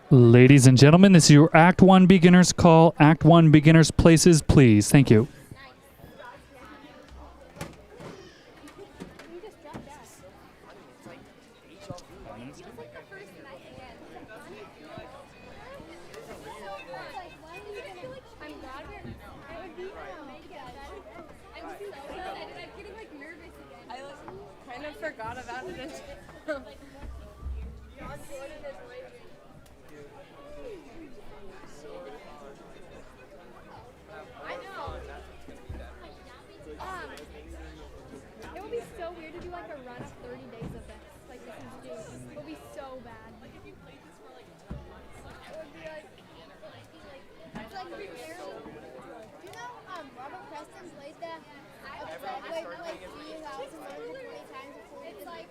Ladies and gentlemen, this is your Act 1 beginners call. Act 1 beginners places, please. Thank you. I kind of forgot about it until I know. It would be so weird to do like a run of 30 days of this. Like this is due. It would be so bad. Like if you played this for like 10 months. It would be like It's like preparing. Do you know Robert Preston played that? Played like 3,000 multiple times before he did like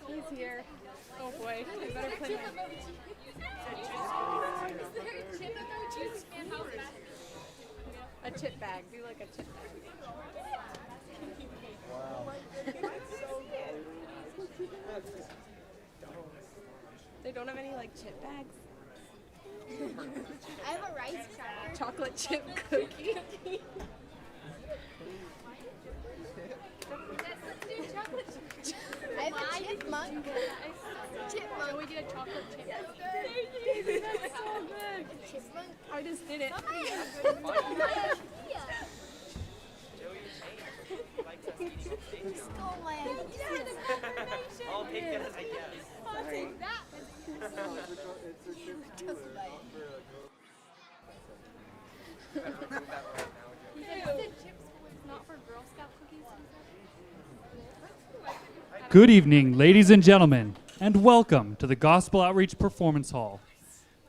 he's here. Oh boy, I better play my... A chip bag. Do like a chip bag. They don't have any like chip bags. I have a rice cracker. Chocolate chip cookie. I have a chipmunk. Can we get a chocolate chip? That's so good. Chipmunk. I just did it. Stole my I'll take that as a yes. I'll take that. You took my He said the chips was not for Girl Scout cookies. Good evening, ladies and gentlemen, and welcome to the Gospel Outreach Performance Hall.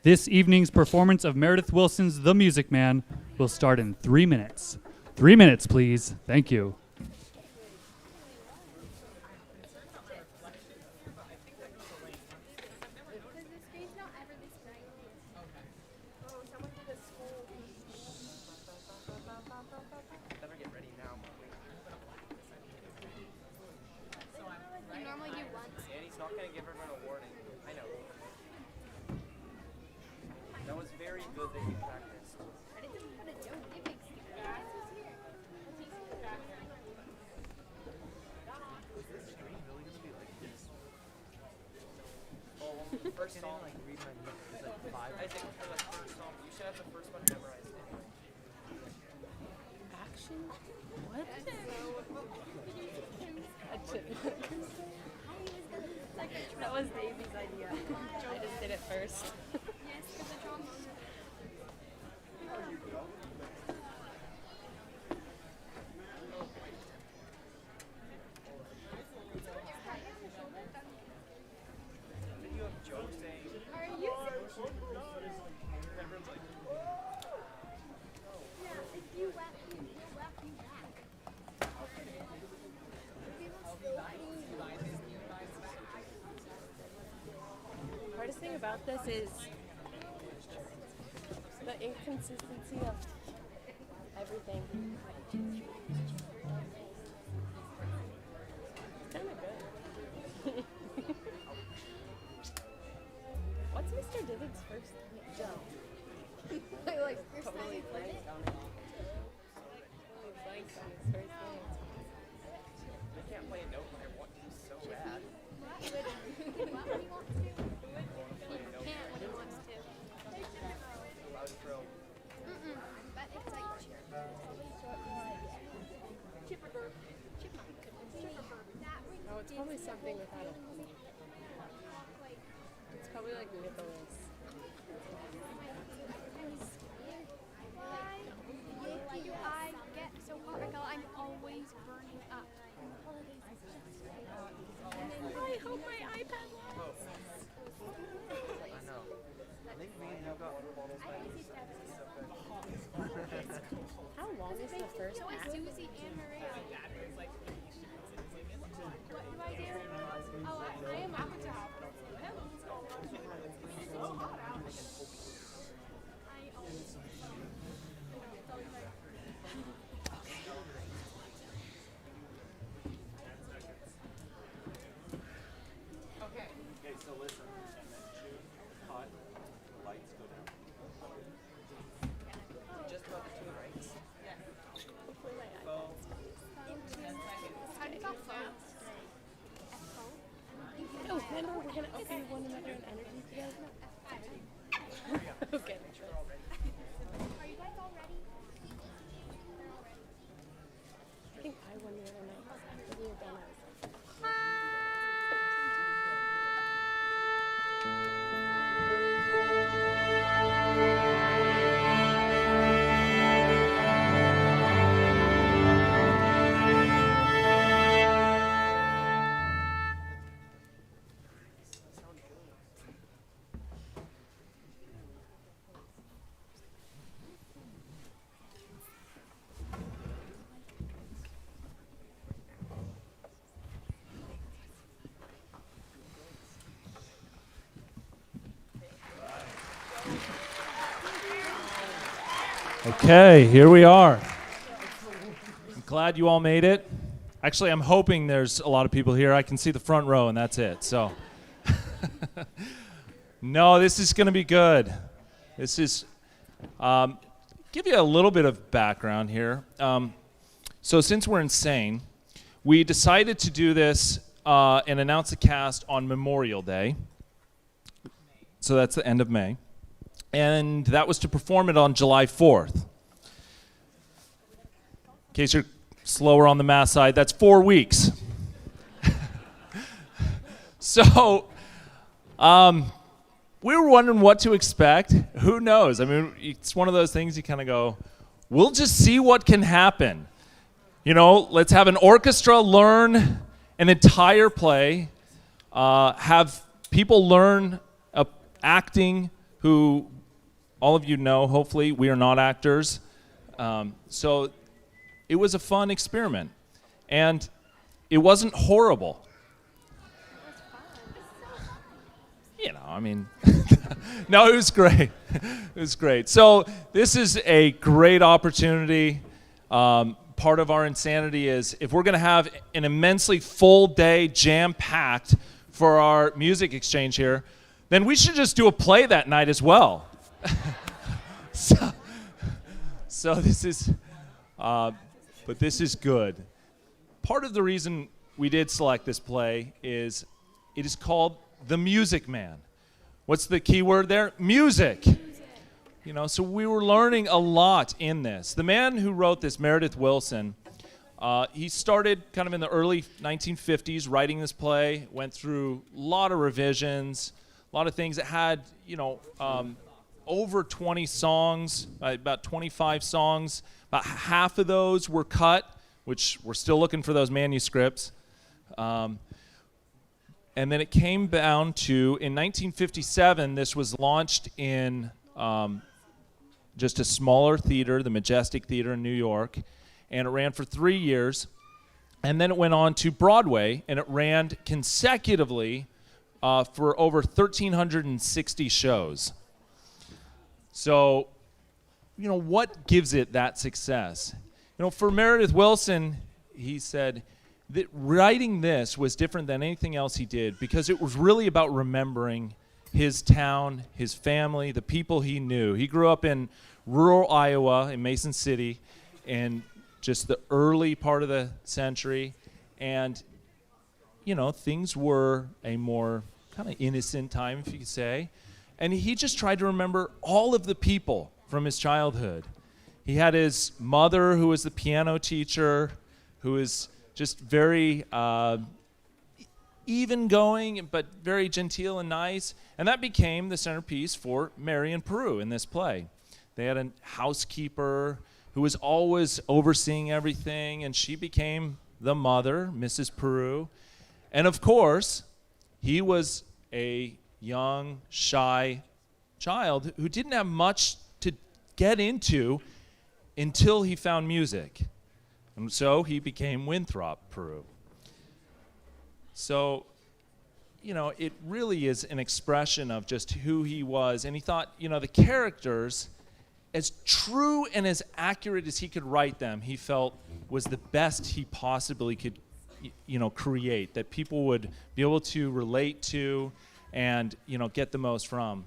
This evening's performance of Meredith Wilson's The Music Man will start in 3 minutes. 3 minutes, please. Thank you. Better get ready now. You normally do once. And he's not going to give everyone a warning. I know. That was very good that you practiced. I didn't know how to do it. Oh, well, the first song, like, read my notes. It's like 5. I think for the first song, you should have the first one memorized anyway. Action? What? A chip. That was Davy's idea. I just did it first. Then you have Joe saying, Are you? everyone's like, Yeah, if you whack me back. Hardest thing about this is the inconsistency of everything. It's kind of good. What's Mr. Divick's first name? Joe. Like first time you played it? Totally blanked on his first name. I can't play a note when I want to so bad. Loud throw. But it's like Oh, it's probably something without a P. It's probably like Nicholas. I get so hot, Raquel. I'm always burning up. I hope my iPad lasts. I know. I think me and you got water bottles by How long is the first So is act? Susie and Maria. What do I do? Oh, I am Avatar. Okay, so listen. Cut. Okay, here we are. I'm glad you all made it. Actually, I'm hoping there's a lot of people here. I can see the front row, and that's it. So, no, this is going to be good. This is, give you a little bit of background here. So since we're insane, we decided to do this and announce the cast on Memorial Day. So that's the end of May. And that was to perform it on July 4th. In case you're slower on the math side, that's 4 weeks. So, we were wondering what to expect. Who knows? I mean, it's one of those things you kind of go, we'll just see what can happen. You know, let's have an orchestra learn an entire play, have people learn acting who all of you know, hopefully, we are not actors. So it was a fun experiment. And it wasn't horrible. You know, I mean, no, it was great. It was great. So this is a great opportunity. Part of our insanity is if we're going to have an immensely full day, jam-packed for our music exchange here, then we should just do a play that night as well. So this is, but this is good. Part of the reason we did select this play is it is called The Music Man. What's the key word there? Music. You know, so we were learning a lot in this. The man who wrote this, Meredith Willson, he started kind of in the early 1950s writing this play, went through a lot of revisions, a lot of things. It had, you know, over 20 songs, about 25 songs. About half of those were cut, which we're still looking for those manuscripts. And then it came down to, in 1957, this was launched in just a smaller theater, the Majestic Theater in New York, and it ran for 3 years. And then it went on to Broadway, and it ran consecutively for over 1,360 shows. So, you know, what gives it that success? You know, for Meredith Willson, he said that writing this was different than anything else he did because it was really about remembering his town, his family, the people he knew. He grew up in rural Iowa, in Mason City, in just the early part of the century. And, you know, things were a more kind of innocent time, if you could say. And he just tried to remember all of the people from his childhood. He had his mother, who was the piano teacher, who was just very easygoing, but very genteel and nice. And that became the centerpiece for Marion Peru in this play. They had a housekeeper who was always overseeing everything, and she became the mother, Mrs. Peru. And of course, he was a young, shy child who didn't have much to get into until he found music. And so he became Winthrop Peru. So, you know, it really is an expression of just who he was. And he thought, you know, the characters, as true and as accurate as he could write them, he felt was the best he possibly could, you know, create, that people would be able to relate to and, you know, get the most from.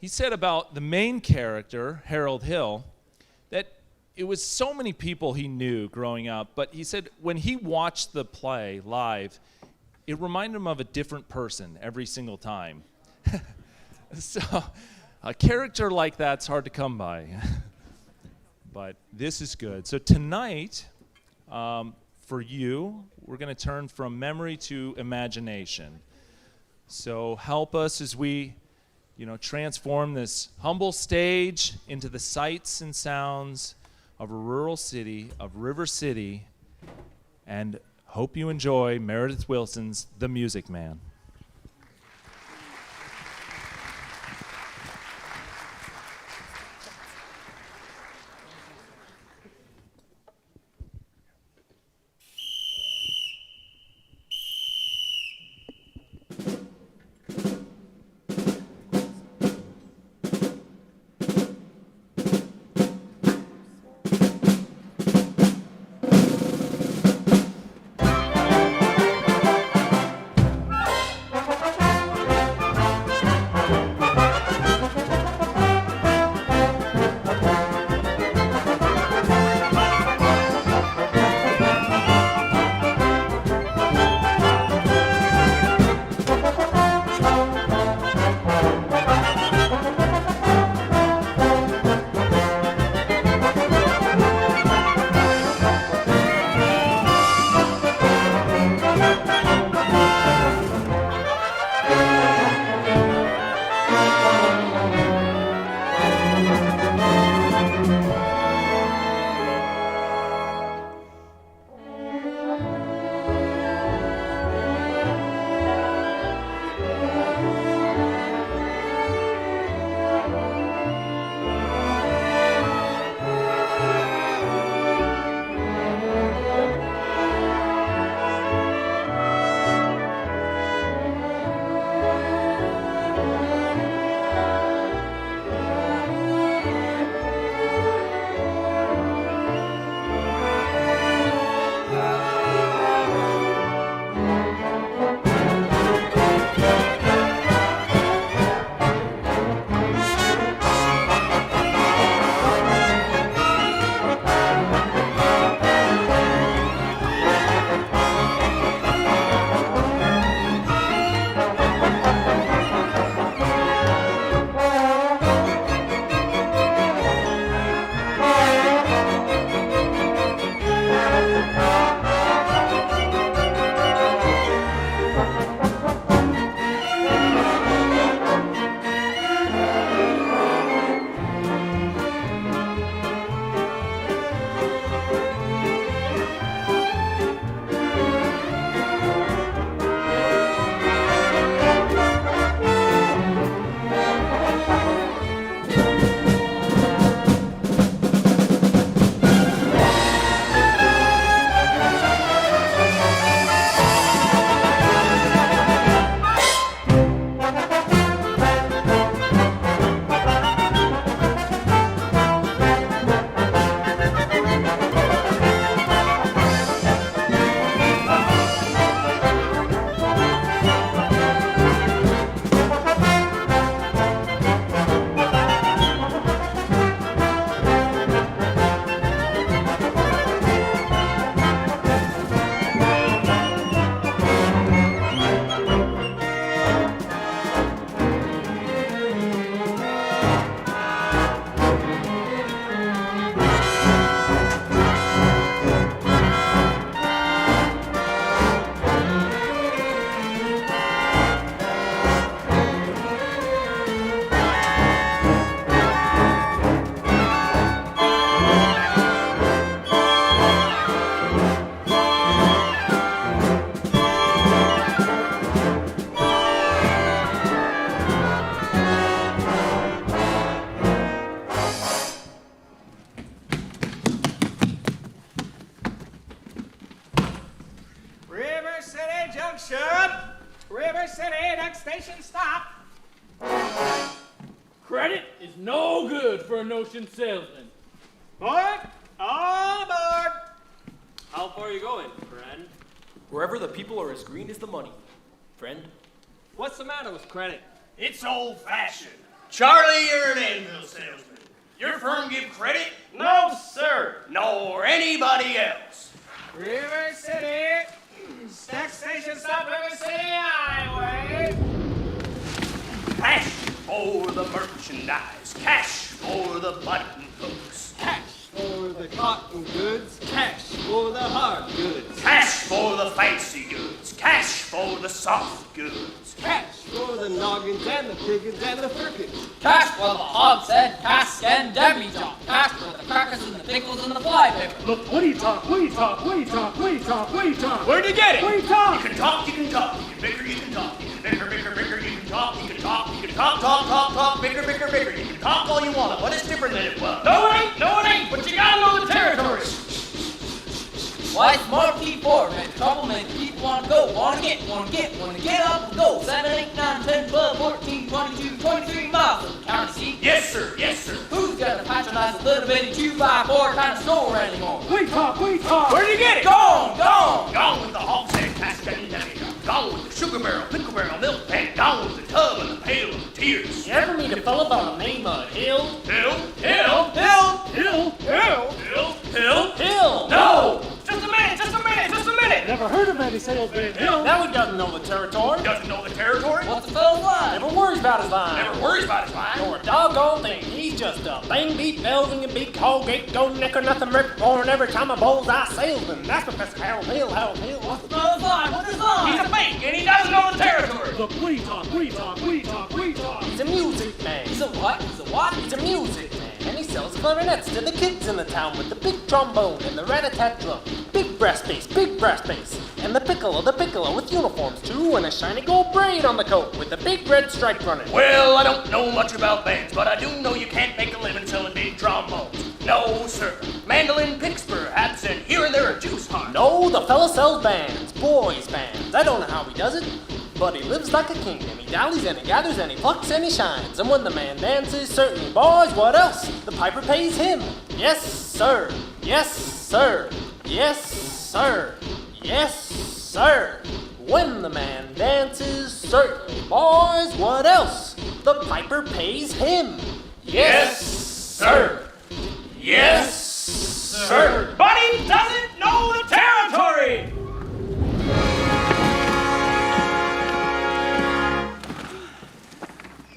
He said about the main character, Harold Hill, that it was so many people he knew growing up, but he said when he watched the play live, it reminded him of a different person every single time. So a character like that's hard to come by. But this is good. So tonight, for you, we're going to turn from memory to imagination. So help us as we, you know, transform this humble stage into the sights and sounds of a rural city, of River City, and hope you enjoy Meredith Willson's The Music Man. Junction! River City, next station stop! Credit is no good for a notion salesman. Boy, all aboard! How far are you going, friend? Wherever the people are as green as the money, friend. What's the matter with credit? It's old-fashioned. Charlie, you're an anvil salesman. Your firm give credit? No, sir. Nor anybody else. River City. Next station stop, River City Highway. Cash for the merchandise. Cash for the button hooks. Cash for the cotton goods, cash for the hard goods, Cash for the fancy goods. Cash for the soft goods. cash for the noggins and the piggins and the firkins, Cash for the hogshead, cask and demi-john. Cash for the crackers and the pickles and the flypaper. Look, what do you talk? What do you talk? What do you talk? What do you talk? What do you talk? Where'd you get it? What do you talk? You can talk, you can talk. You can bicker, you can talk. You can bicker, bicker, bicker. You can talk, you can talk. You can talk, bicker, bicker, bicker. You can talk all you want, but it's different than it was. No, it ain't, no, it ain't. But you gotta know the territory. Why smart keep forward, man. Trouble make people wanna go, wanna get up and go. 7, 8, 9, 10, 12, 14, 22, 23 miles from the county seat. Yes, sir, yes, sir. Who's gonna patronize a little bitty 2x4 kind of store anymore? We talk. We talk. Where'd you get it? Gone! Gone with the hogshead, cask and demi-john. Gone with the sugar barrel, pickle barrel, milk pan. Gone with the tub and the pail of the tears. You ever meet a fella by the name of Hill? Hill. Hill! No! Just a minute. Never heard of any salesman. Now he doesn't know the territory. Doesn't know the territory. What's the fella's line? Never worries about his line. Never worries about his line. Nor a doggone thing. He's just a bang beat belving and big Colgate gold necker nothing rip born every time a bullseye salesman. That's Professor Harold Hill. What's the fella's line? What's his line? He's a fake and he doesn't know the territory. Look, we talk. We talk. We talk. We talk. He's a music man. He's a what? He's a what? He's a music man. And he sells clarinets to the kids in the town with the big trombone and the rat-a-tat drum. Big brass bass. And the piccolo with uniforms too, and a shiny gold braid on the coat with a big red stripe running. Well, I don't know much about bands, but I do know you can't make a living selling big trombones. No, sir. Mandolin picks perhaps, and here and there a juice heart. No, the fella sells bands, boys bands. I don't know how he does it, but he lives like a king, and he dallies and he gathers and he plucks and he shines. And when the man dances, certainly, boys, what else? The piper pays him. Yes, sir. Yes, sir. Yes, sir. Yes, sir. When the man dances, certainly, boys, what else? The piper pays him. Yes, sir. Yes, sir. But he doesn't know the territory.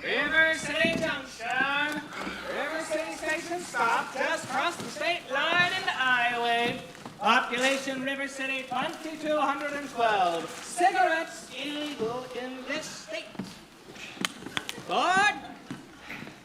River City Junction. River City Station stop. Just cross the state line into Iowa. Population River City 2,212. Cigarettes illegal in this state. Board?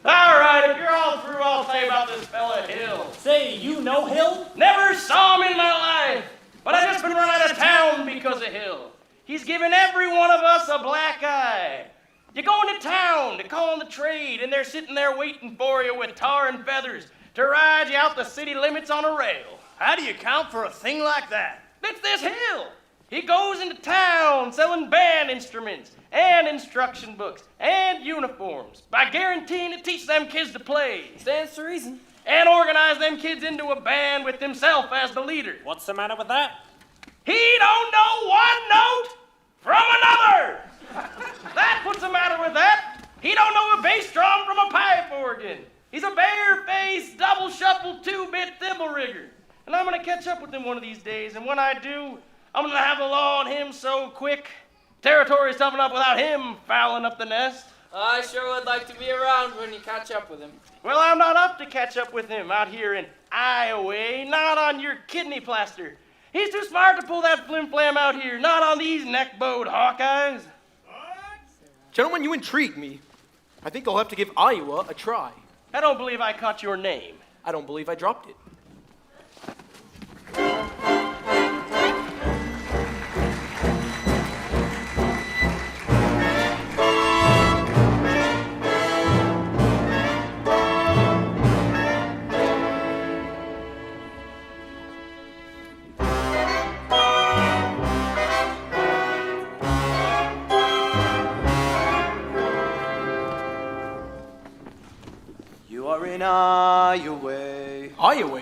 All right, if you're all through, I'll tell you about this fella Hill. Say, you know Hill? Never saw him in my life, but I just been run out of town because of Hill. He's given every one of us a black eye. You go into town to call on the trade, and they're sitting there waiting for you with tar and feathers to ride you out the city limits on a rail. How do you account for a thing like that? It's this Hill. He goes into town selling band instruments and instruction books and uniforms by guaranteeing to teach them kids to play. Stands to reason. And organize them kids into a band with himself as the leader. What's the matter with that? He don't know one note from another. That puts the matter with that. He don't know a bass drum from a pipe organ. He's a bare-faced, double-shuffled, 2-bit thimble rigger. And I'm gonna catch up with him one of these days, and when I do, I'm gonna have the law on him so quick, territory's tough enough without him fouling up the nest. I sure would like to be around when you catch up with him. Well, I'm not up to catch up with him out here in Iowa, not on your kidney plaster. He's too smart to pull that flim-flam out here, not on these neck-bowed Hawkeyes. Gentlemen, you intrigue me. I think I'll have to give Iowa a try. I don't believe I caught your name. I don't believe I dropped it. Iowa. Iowa?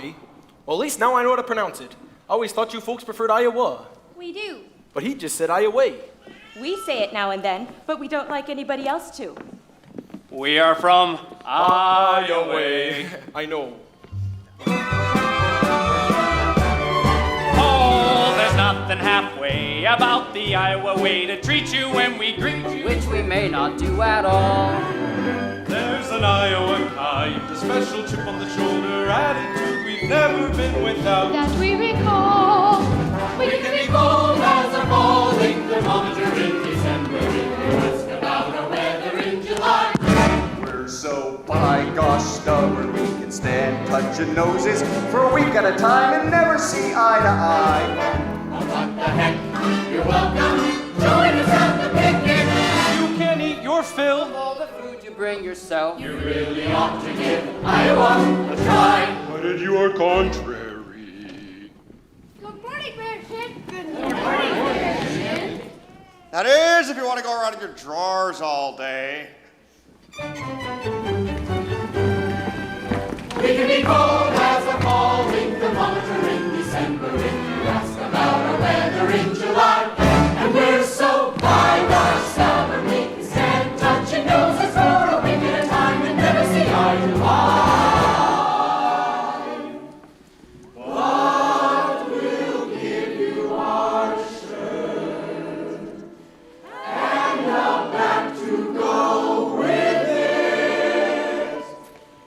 Well, at least now I know how to pronounce it. I always thought you folks preferred Iowa. We do. But he just said Iowa. We say it now and then, but we don't like anybody else to. We are from Iowa. I know. Oh, there's nothing halfway about the Iowa way to treat you when we greet you. Which we may not do at all. There's an Iowa kind, a special chip on the shoulder attitude we've never been without. That we recall. We can be cold as a falling thermometer in December. If you ask about our weather in July. We're so by gosh stubborn we can stand touching noses for a week at a time and never see eye to eye. What the heck? You're welcome. Join us at the picnic. You can eat your fill. All the food you bring yourself. You really ought to give Iowa a try. But at your contrary. Good morning, Bear Kid. Good That is, if you want to go around in your drawers all day. We can be cold as a falling thermometer in December if you ask about our weather in July. And we're so by gosh stubborn we can stand touching noses for a week at a time and never see eye to eye. What will give you our shirt and a back to go with it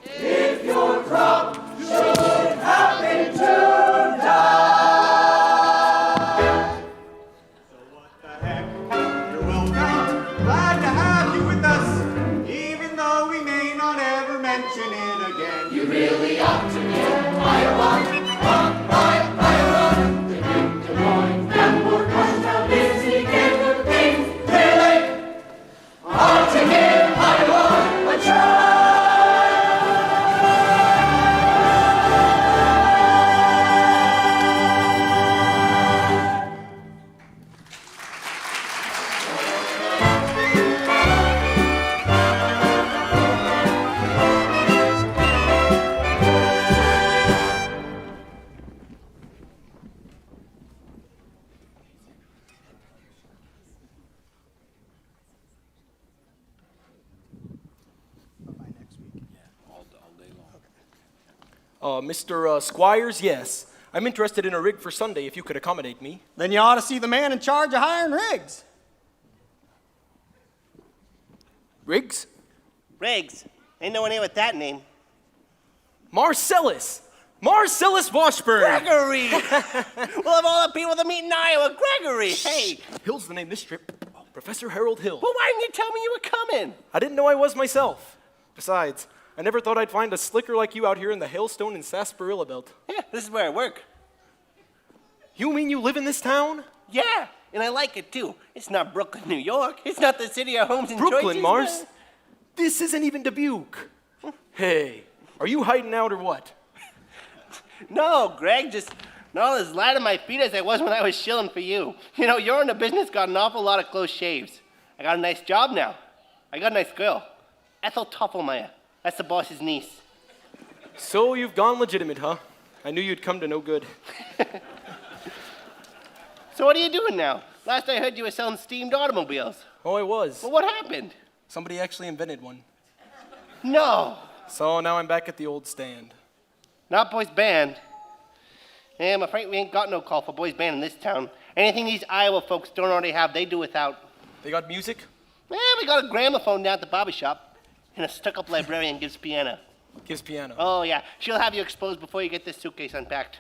if your crop should happen to die. So what the heck? You're welcome. Glad to have you with us, even though we may not ever mention it again. You really ought to give Iowa, Iowa, to Duke, Des Moines, Danforth, Washington, Dixie, Kansas, Kings, Clear Lake. Ought to give Iowa a try. Mr. Squires, yes. I'm interested in a rig for Sunday if you could accommodate me. Then you ought to see the man in charge of hiring rigs. Riggs? Riggs. Ain't no one here with that name. Marcellus! Marcellus Washburn! Gregory! Well, of all the people to meet in Iowa, Gregory! Hey! Hill's the name this trip. Professor Harold Hill. Well, why didn't you tell me you were coming? I didn't know I was myself. Besides, I never thought I'd find a slicker like you out here in the hailstone and sarsaparilla belt. Yeah, this is where I work. You mean you live in this town? Yeah, and I like it too. It's not Brooklyn, New York. It's not the city of homes and Brooklyn, choices. Mars. This isn't even Dubuque. Hey, are you hiding out or what? No, Greg, just not as light on my feet as I was when I was shilling for you. You know, you're in the business, got an awful lot of close shaves. I got a nice job now. I got a nice girl. Ethel Toffelmeyer. That's the boss's niece. So you've gone legitimate, huh? I knew you'd come to no good. So what are you doing now? Last I heard you were selling steamed automobiles. Oh, I was. Well, what happened? Somebody actually invented one. No. So now I'm back at the old stand. Not boys band. Yeah, I'm afraid we ain't got no call for boys band in this town. Anything these Iowa folks don't already have, they do without. They got music? Yeah, we got a gramophone down at the barber shop. And a stuck-up librarian gives piano. Gives piano. Oh, yeah. She'll have you exposed before you get this suitcase unpacked.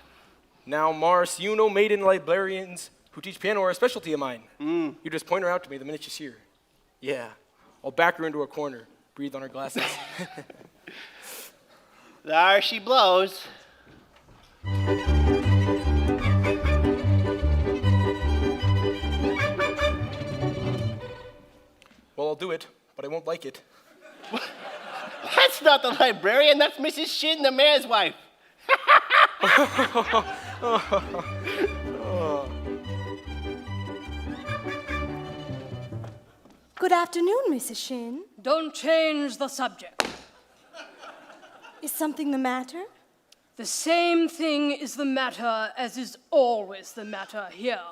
Now, Mars, you know maiden librarians who teach piano are a specialty of mine. You just point her out to me the minute you see her. Yeah. I'll back her into a corner, breathe on her glasses. There she blows. Well, I'll do it, but I won't like it. That's not the librarian. That's Mrs. Shin, the mayor's wife. Good afternoon, Mrs. Shin. Don't change the subject. Is something the matter? The same thing is the matter as is always the matter here.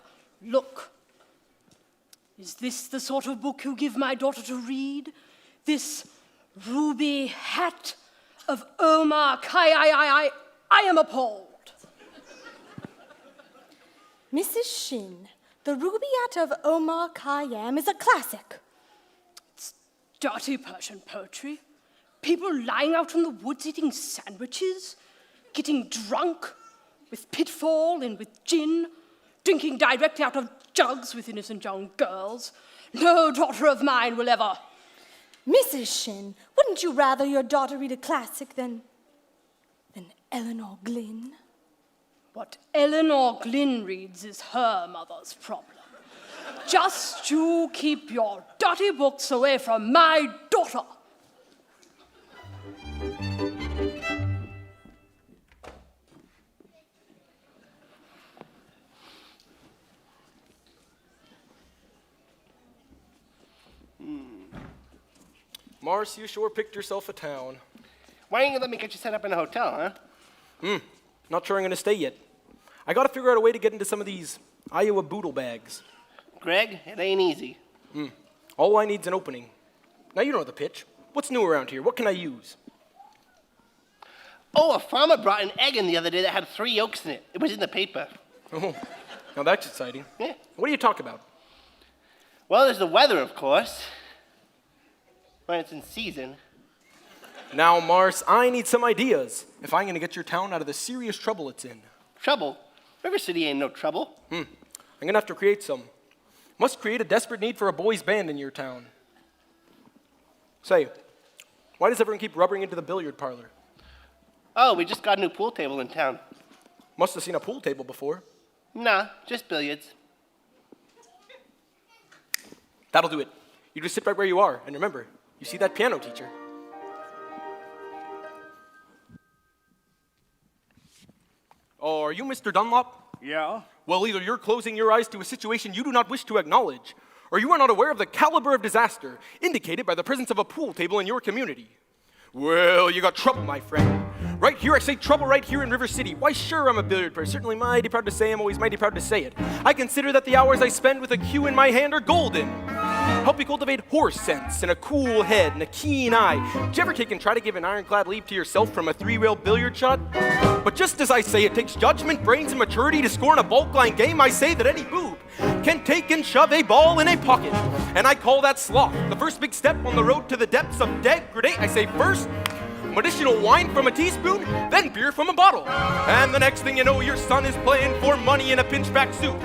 Look. Is this the sort of book you give my daughter to read? This ruby hat of Omar Khayyam? I am appalled. Mrs. Shin, the Rubaiyat of Omar Khayyam is a classic. It's dirty Persian poetry. People lying out in the woods eating sandwiches, getting drunk with pitfall and with gin, drinking directly out of jugs with innocent young girls. No daughter of mine will ever. Mrs. Shin, wouldn't you rather your daughter read a classic than Eleanor Glyn? What Eleanor Glyn reads is her mother's problem. Just you keep your dirty books away from my daughter. Mars, you sure picked yourself a town. Why ain't you let me get you set up in a hotel, huh? Not sure I'm gonna stay yet. I gotta figure out a way to get into some of these Iowa boodle bags. Greg, it ain't easy. All I need's an opening. Now you know the pitch. What's new around here? What can I use? Oh, a farmer brought an egg in the other day that had 3 yolks in it. It was in the paper. Oh, now that's exciting. Yeah. What do you talk about? Well, there's the weather, of course. When it's in season. Now, Mars, I need some ideas if I'm gonna get your town out of the serious trouble it's in. Trouble? River City ain't no trouble. I'm gonna have to create some. Must create a desperate need for a boys' band in your town. Say, why does everyone keep rubbering into the billiard parlor? Oh, we just got a new pool table in town. Must have seen a pool table before. Nah, just billiards. That'll do it. You just sit right where you are, and remember, you see that piano teacher? Oh, are you Mr. Dunlop? Yeah? Well, either you're closing your eyes to a situation you do not wish to acknowledge, or you are not aware of the caliber of disaster indicated by the presence of a pool table in your community. Well, you got trouble, my friend. Right here, I say trouble right here in River City. Why, sure, I'm a billiard player. Certainly mighty proud to say I'm always mighty proud to say it. I consider that the hours I spend with a cue in my hand are golden. Help me cultivate horse sense and a cool head and a keen eye. Did you ever take and try to give an ironclad leap to yourself from a 3-rail billiard shot? But just as I say it takes judgment, brains, and maturity to score in a bulk line game, I say that any boob can take and shove a ball in a pocket. And I call that sloth. The first big step on the road to the depths of degradation. I say first, medicinal wine from a teaspoon, then beer from a bottle. And the next thing you know, your son is playing for money in a pinchback suit.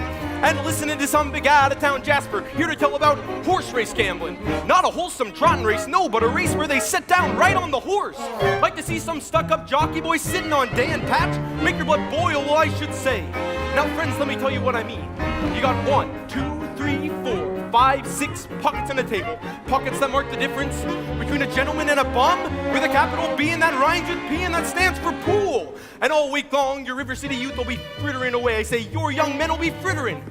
And listening to some big out-of-town Jasper, here to tell about horse race gambling. Not a wholesome trotting race, no, but a race where they sit down right on the horse. Like to see some stuck-up jockey boy sitting on Dan Patch? Make your blood boil, well, I should say. Now, friends, let me tell you what I mean. You got 1, 2, 3, 4, 5, 6 pockets on the table. Pockets that mark the difference between a gentleman and a bum, with a capital B and that rhymes with P and that stands for pool. And all week long, your River City youth will be frittering away. I say your young men will be frittering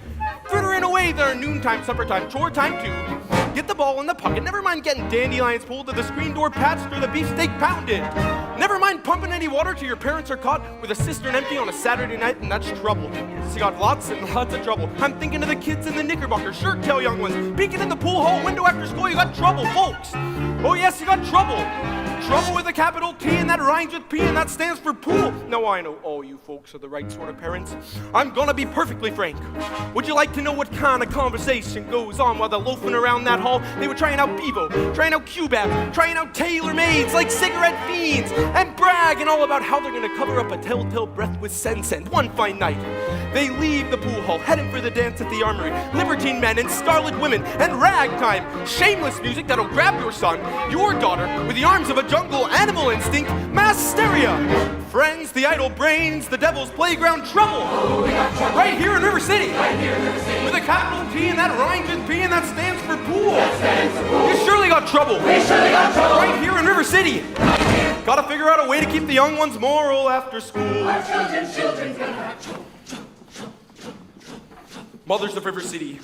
away their noontime, supper time, chore time too. Get the ball in the pocket. Never mind getting dandelions pulled to the screen door patched or the beefsteak pounded. Never mind pumping any water till your parents are caught with a cistern empty on a Saturday night, and that's trouble. So you got lots and lots of trouble. I'm thinking of the kids in the Knickerbocker shirt tail young ones peeking in the pool hall window after school. You got trouble, folks. Oh yes, you got trouble. Trouble with a capital T and that rhymes with P and that stands for pool. Now I know all you folks are the right sort of parents. I'm gonna be perfectly frank. Would you like to know what kind of conversation goes on while they're loafing around that hall? They were trying out Bevo, trying out Q-Bab, trying out tailor-mades like cigarette fiends, and bragging all about how they're gonna cover up a telltale breath with sense. And one fine night, they leave the pool hall, heading for the dance at the armory. Libertine men and scarlet women and ragtime, shameless music that'll grab your son, your daughter, with the arms of a jungle animal instinct, mass hysteria. Friends, the idle brains, the devil's playground trouble. Oh, we got trouble. Right here in River City. Right here in River City. With a capital T and that rhymes with P and that stands for pool. That stands for pool. You surely got trouble. We surely got trouble. Right here in River City. Gotta figure out a way to keep the young ones moral after school. Our children's gonna have trouble. Mothers of River City,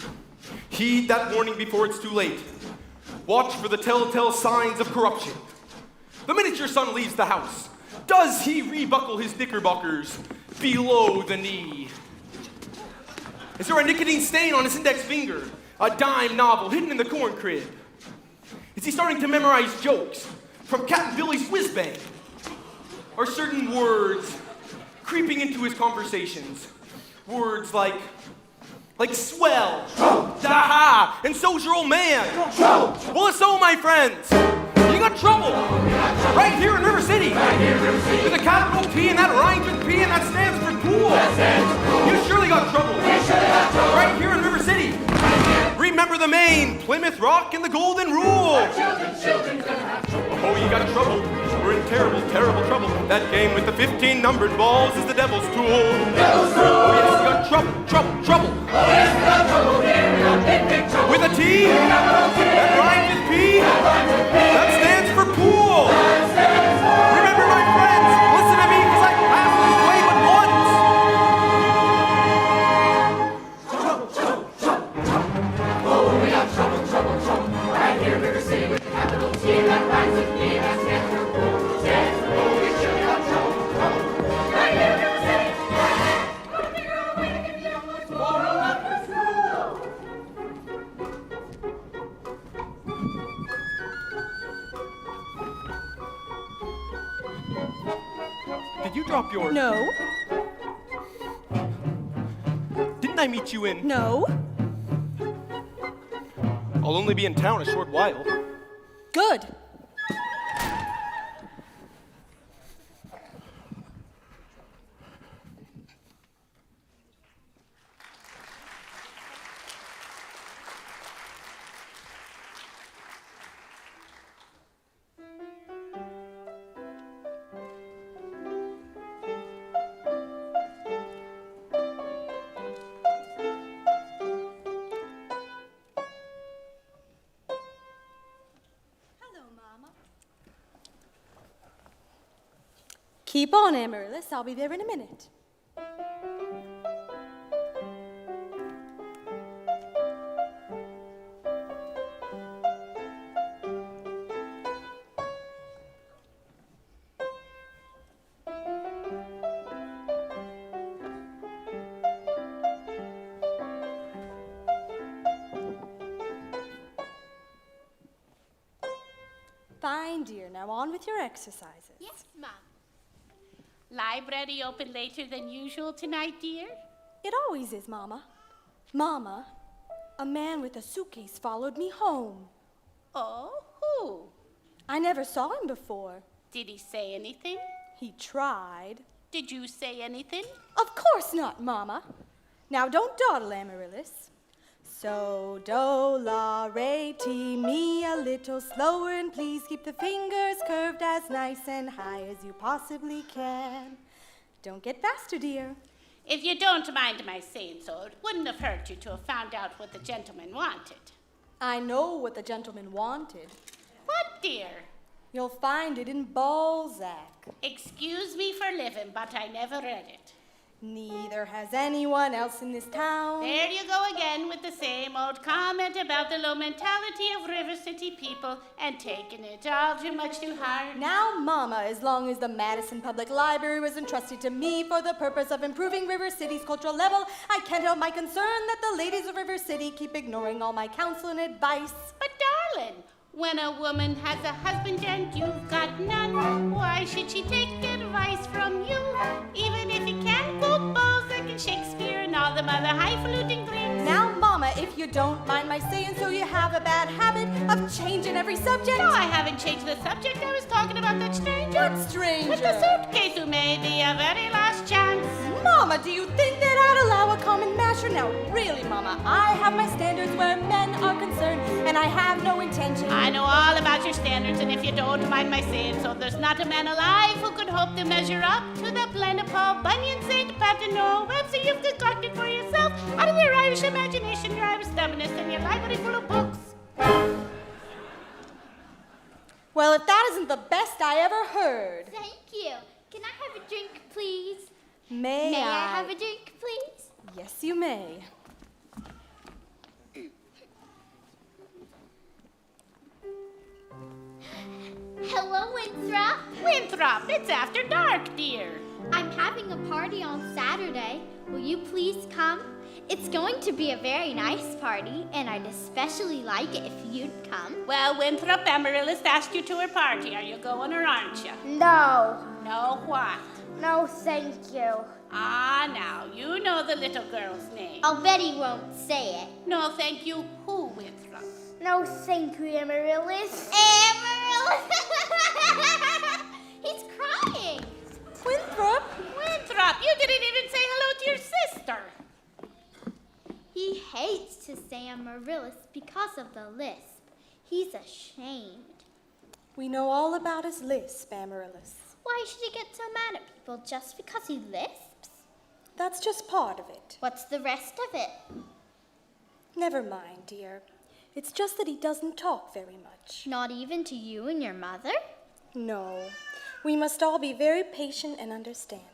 heed that warning before it's too late. Watch for the telltale signs of corruption. The minute your son leaves the house, does he rebuckle his knickerbockers below the knee? Is there a nicotine stain on his index finger? A dime novel hidden in the corn crib? Is he starting to memorize jokes from Captain Billy's whiz bang? Are certain words creeping into his conversations? Words like swell, da-ha, and so's your old man. Well, so, my friends, you got trouble right here in River City. With a capital P and that rhymes with P and that stands for pool. You surely got trouble right here in River City. Remember the Maine, Plymouth Rock, and the Golden Rule. Oh, you got trouble. We're in terrible, terrible trouble. That game with the 15 numbered balls is the devil's tool. Oh, yes, you got trouble, trouble, trouble. With a T that rhymes with P, that stands for pool. Remember, my friends, listen to me because I passed this way but once. Trouble, trouble, trouble, trouble. Oh, we got trouble, trouble, trouble. Right here in River City with the capital T that rhymes with P, that stands for pool. Stands for pool, we sure got trouble, trouble. Right here in River City. Put a finger on the way to give you what's moral of this rule. Did you drop your... No. Didn't I meet you in... No. I'll only be in town a short while. Good. Keep on, Amaryllis. I'll be there in a minute. Fine, dear. Now on with your exercises. Yes, Mom. Library open later than usual tonight, dear? It always is, Mama. Mama, a man with a suitcase followed me home. Oh, who? I never saw him before. Did he say anything? He tried. Did you say anything? Of course not, Mama. Now don't dawdle, Amaryllis. So, do, la, re, ti, mi, a little slower, and please keep the fingers curved as nice and high as you possibly can. Don't get faster, dear. If you don't mind my saying so, it wouldn't have hurt you to have found out what the gentleman wanted. I know what the gentleman wanted. What, dear? You'll find it in Balzac. Excuse me for living, but I never read it. Neither has anyone else in this town. There you go again with the same old comment about the low mentality of River City people and taking it all too much to heart. Now, Mama, as long as the Madison Public Library was entrusted to me for the purpose of improving River City's cultural level, I can't help my concern that the ladies of River City keep ignoring all my counsel and advice. But, darling, when a woman has a husband and you've got none, why should she take advice from you? Even if you can't quote Balzac and Shakespeare and all them other highfalutin things. Now, Mama, if you don't mind my saying so, you have a bad habit of changing every subject. No, I haven't changed the subject. I was talking about that stranger. What stranger? With the suitcase who may be a very last chance. Mama, do you think that I'd allow a common masher? Now, really, Mama, I have my standards where men are concerned, and I have no intention. I know all about your standards, and if you don't mind my saying so, there's not a man alive who could hope to measure up to the plan of Paul Bunyan, St. Patrick, Webster you've concocted for yourself out of your Irish imagination, your Irish stubbornness, and your library full of books. Well, if that isn't the best I ever heard. Thank you. Can I have a drink, please? May I have a drink, please? Yes, you may. Hello, Winthrop. Winthrop, it's after dark, dear. I'm having a party on Saturday. Will you please come? It's going to be a very nice party, and I'd especially like it if you'd come. Well, Winthrop, Amaryllis asked you to her party. Are you going or aren't you? No. No what? No, thank you. Ah, now, you know the little girl's name. I'll bet he won't say it. No, thank you. Who, Winthrop? No, thank you, Amaryllis. Amaryllis! He's crying. Winthrop? Winthrop, you didn't even say hello to your sister. He hates to say Amaryllis because of the lisp. He's ashamed. We know all about his lisp, Amaryllis. Why should he get so mad at people just because he lisps? That's just part of it. What's the rest of it? Never mind, dear. It's just that he doesn't talk very much. Not even to you and your mother? No. We must all be very patient and understanding.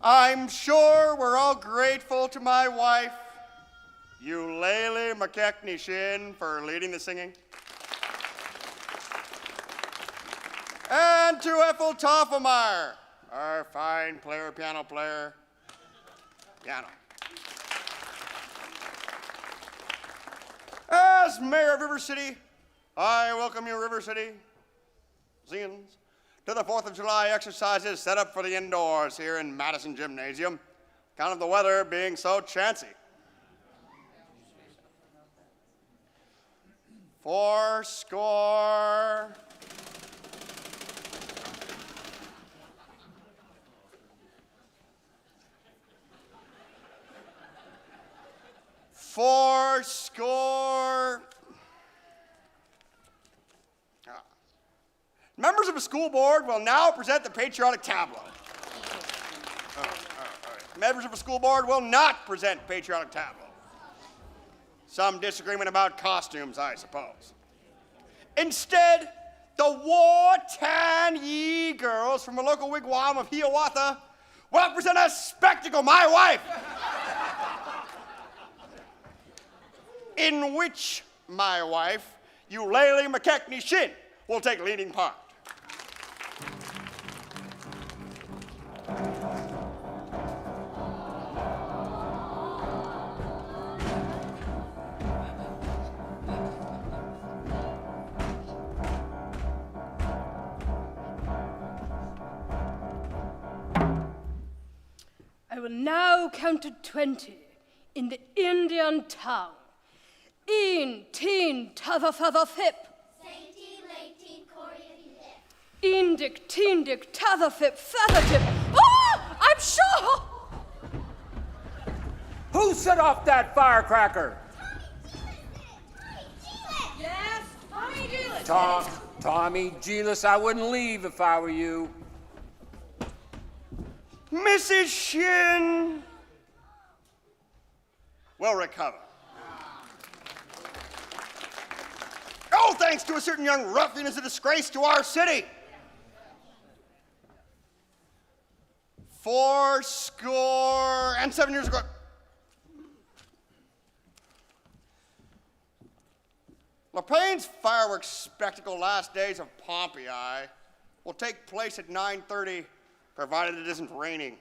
I'm sure we're all grateful to my wife, Eulalie McKechnie Shin, for leading the singing. And to Ethel Toffelmeyer, our fine piano player. As mayor of River City, I welcome you, River City Zians, to the 4th of July exercises set up for the indoors here in Madison Gymnasium, account of the weather being so chancy. Fourscore. Fourscore. Members of the school board will now present the patriotic tableau. All right. Members of the school board will not present patriotic tableau. Some disagreement about costumes, I suppose. Instead, the war-tan Yee girls from a local wigwam of Hiawatha will present a spectacle, my wife, in which my wife, Eulalie McKechnie Shin, will take leading part. I will now count to 20 in the Indian tongue. In, teen, tava, fava, fip. Indik, teendik, tava, fip, feather tip. Oh, I'm sure. Who set off that firecracker? Yes, Tommy, Gilas, I wouldn't leave if I were you. Mrs. Shin will recover. Oh, thanks to a certain young ruffian is a disgrace to our city. 7 years ago. LaPane's fireworks spectacle, Last Days of Pompeii, will take place at 9:30, provided it isn't raining.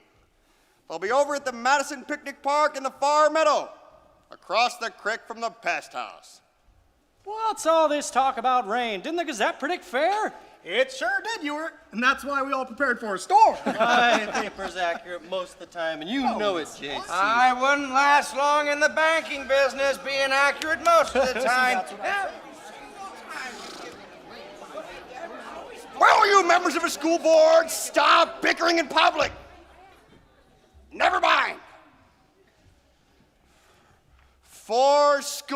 They'll be over at the Madison Picnic Park in the far meadow, across the creek from the pest house. What's all this talk about rain? Didn't the Gazette predict fair? It sure did, Ewart. And that's why we all prepared for a storm. My paper's accurate most of the time, and you know it, JC. I wouldn't last long in the banking business being accurate most of the time. Will you members of a school board stop bickering in public? Never mind. 80.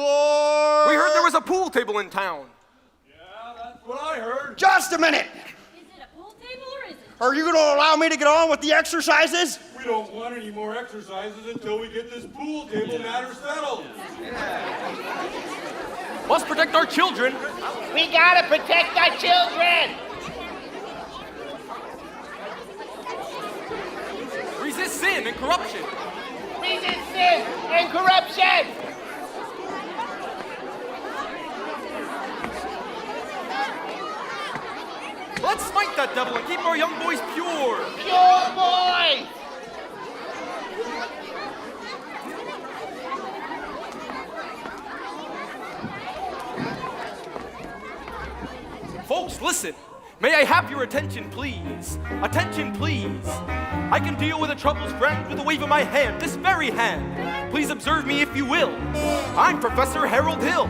We heard there was a pool table in town. What I heard. Just a minute. Is it a pool table or is it? Are you going to allow me to get on with the exercises? We don't want any more exercises until we get this pool table matter settled. Must protect our children. We gotta protect our children! Resist sin and corruption. Resist sin and corruption! Let's smite that devil and keep our young boys pure. Pure boys! Folks, listen. May I have your attention, please? Attention, please. I can deal with a troubled friend with a wave of my hand, this very hand. Please observe me if you will. I'm Professor Harold Hill,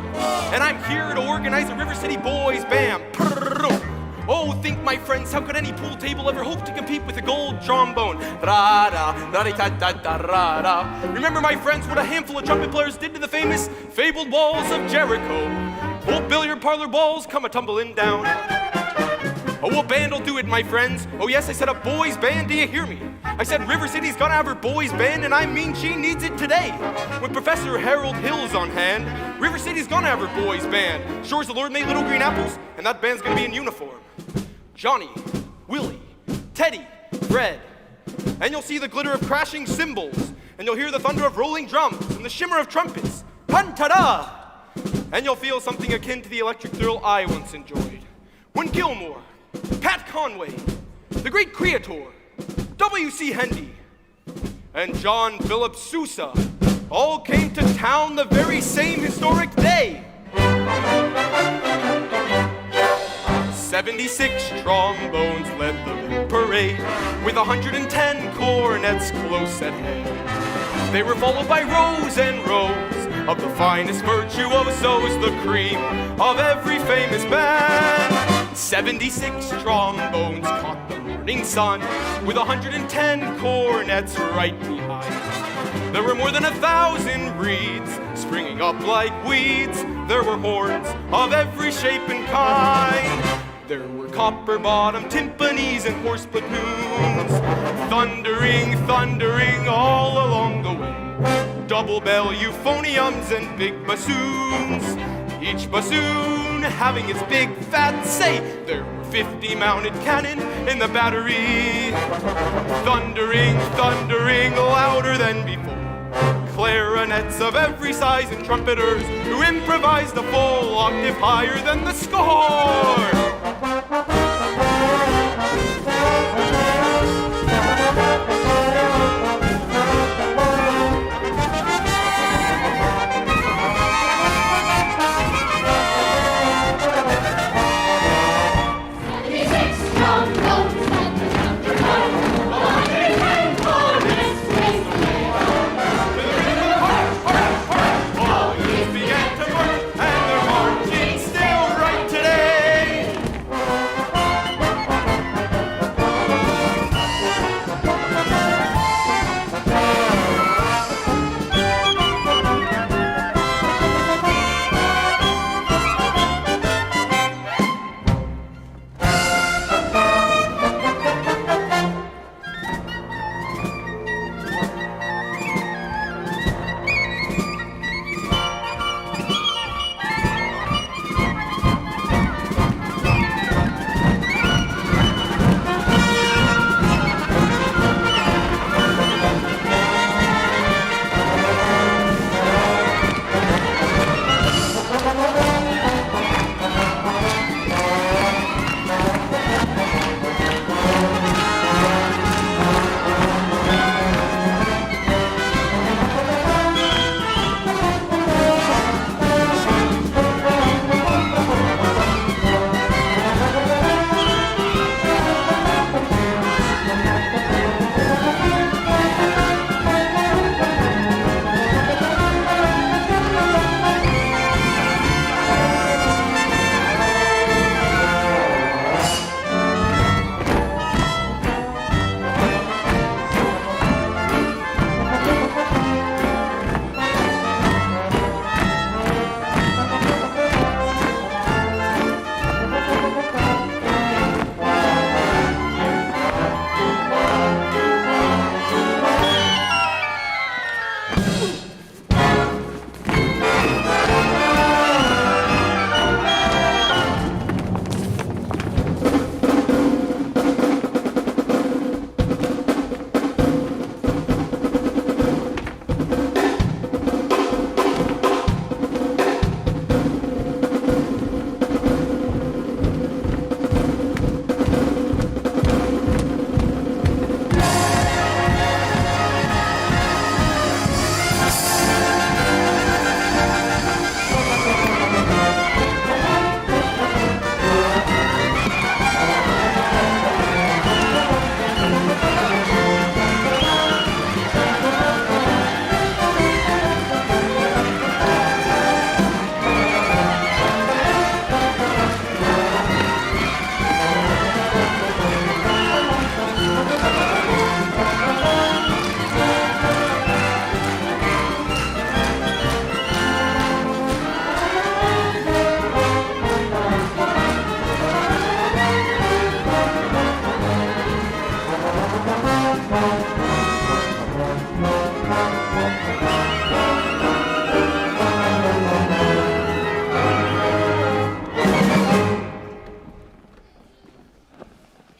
and I'm here to organize a River City Boys Band. Oh, think, my friends, how could any pool table ever hope to compete with a gold trombone? Remember, my friends, what a handful of trumpet players did to the famous fabled walls of Jericho. Old billiard parlor balls come a-tumbling down. Oh, a band'll do it, my friends. Oh, yes, I said a boys' band, do you hear me? I said River City's gonna have her boys' band, and I mean she needs it today. With Professor Harold Hill's on hand, River City's gonna have her boys' band. Sure as the Lord made little green apples, and that band's gonna be in uniform. Johnny, Willie, Teddy, Fred. And you'll see the glitter of crashing cymbals, and you'll hear the thunder of rolling drums, and the shimmer of trumpets. Pun-ta-da! And you'll feel something akin to the electric thrill I once enjoyed. When Gilmore, Pat Conway, the great Creator, W.C. Hendy, and John Philip Sousa all came to town the very same historic day. 76 trombones led the parade, with 110 cornets close at hand. They were followed by rows and rows of the finest virtuosos, the cream of every famous band. 76 trombones caught the morning sun, with 110 cornets right behind. There were more than 1,000 reeds springing up like weeds. There were horns of every shape and kind. There were copper-bottomed timpanis and horse platoons, thundering, thundering all along the way. Double bell euphoniums and big bassoons, each bassoon having its big fat say. There were 50 mounted cannon in the battery, thundering, thundering louder than before. Clarinets of every size and trumpeters who improvised a full octave higher than the score.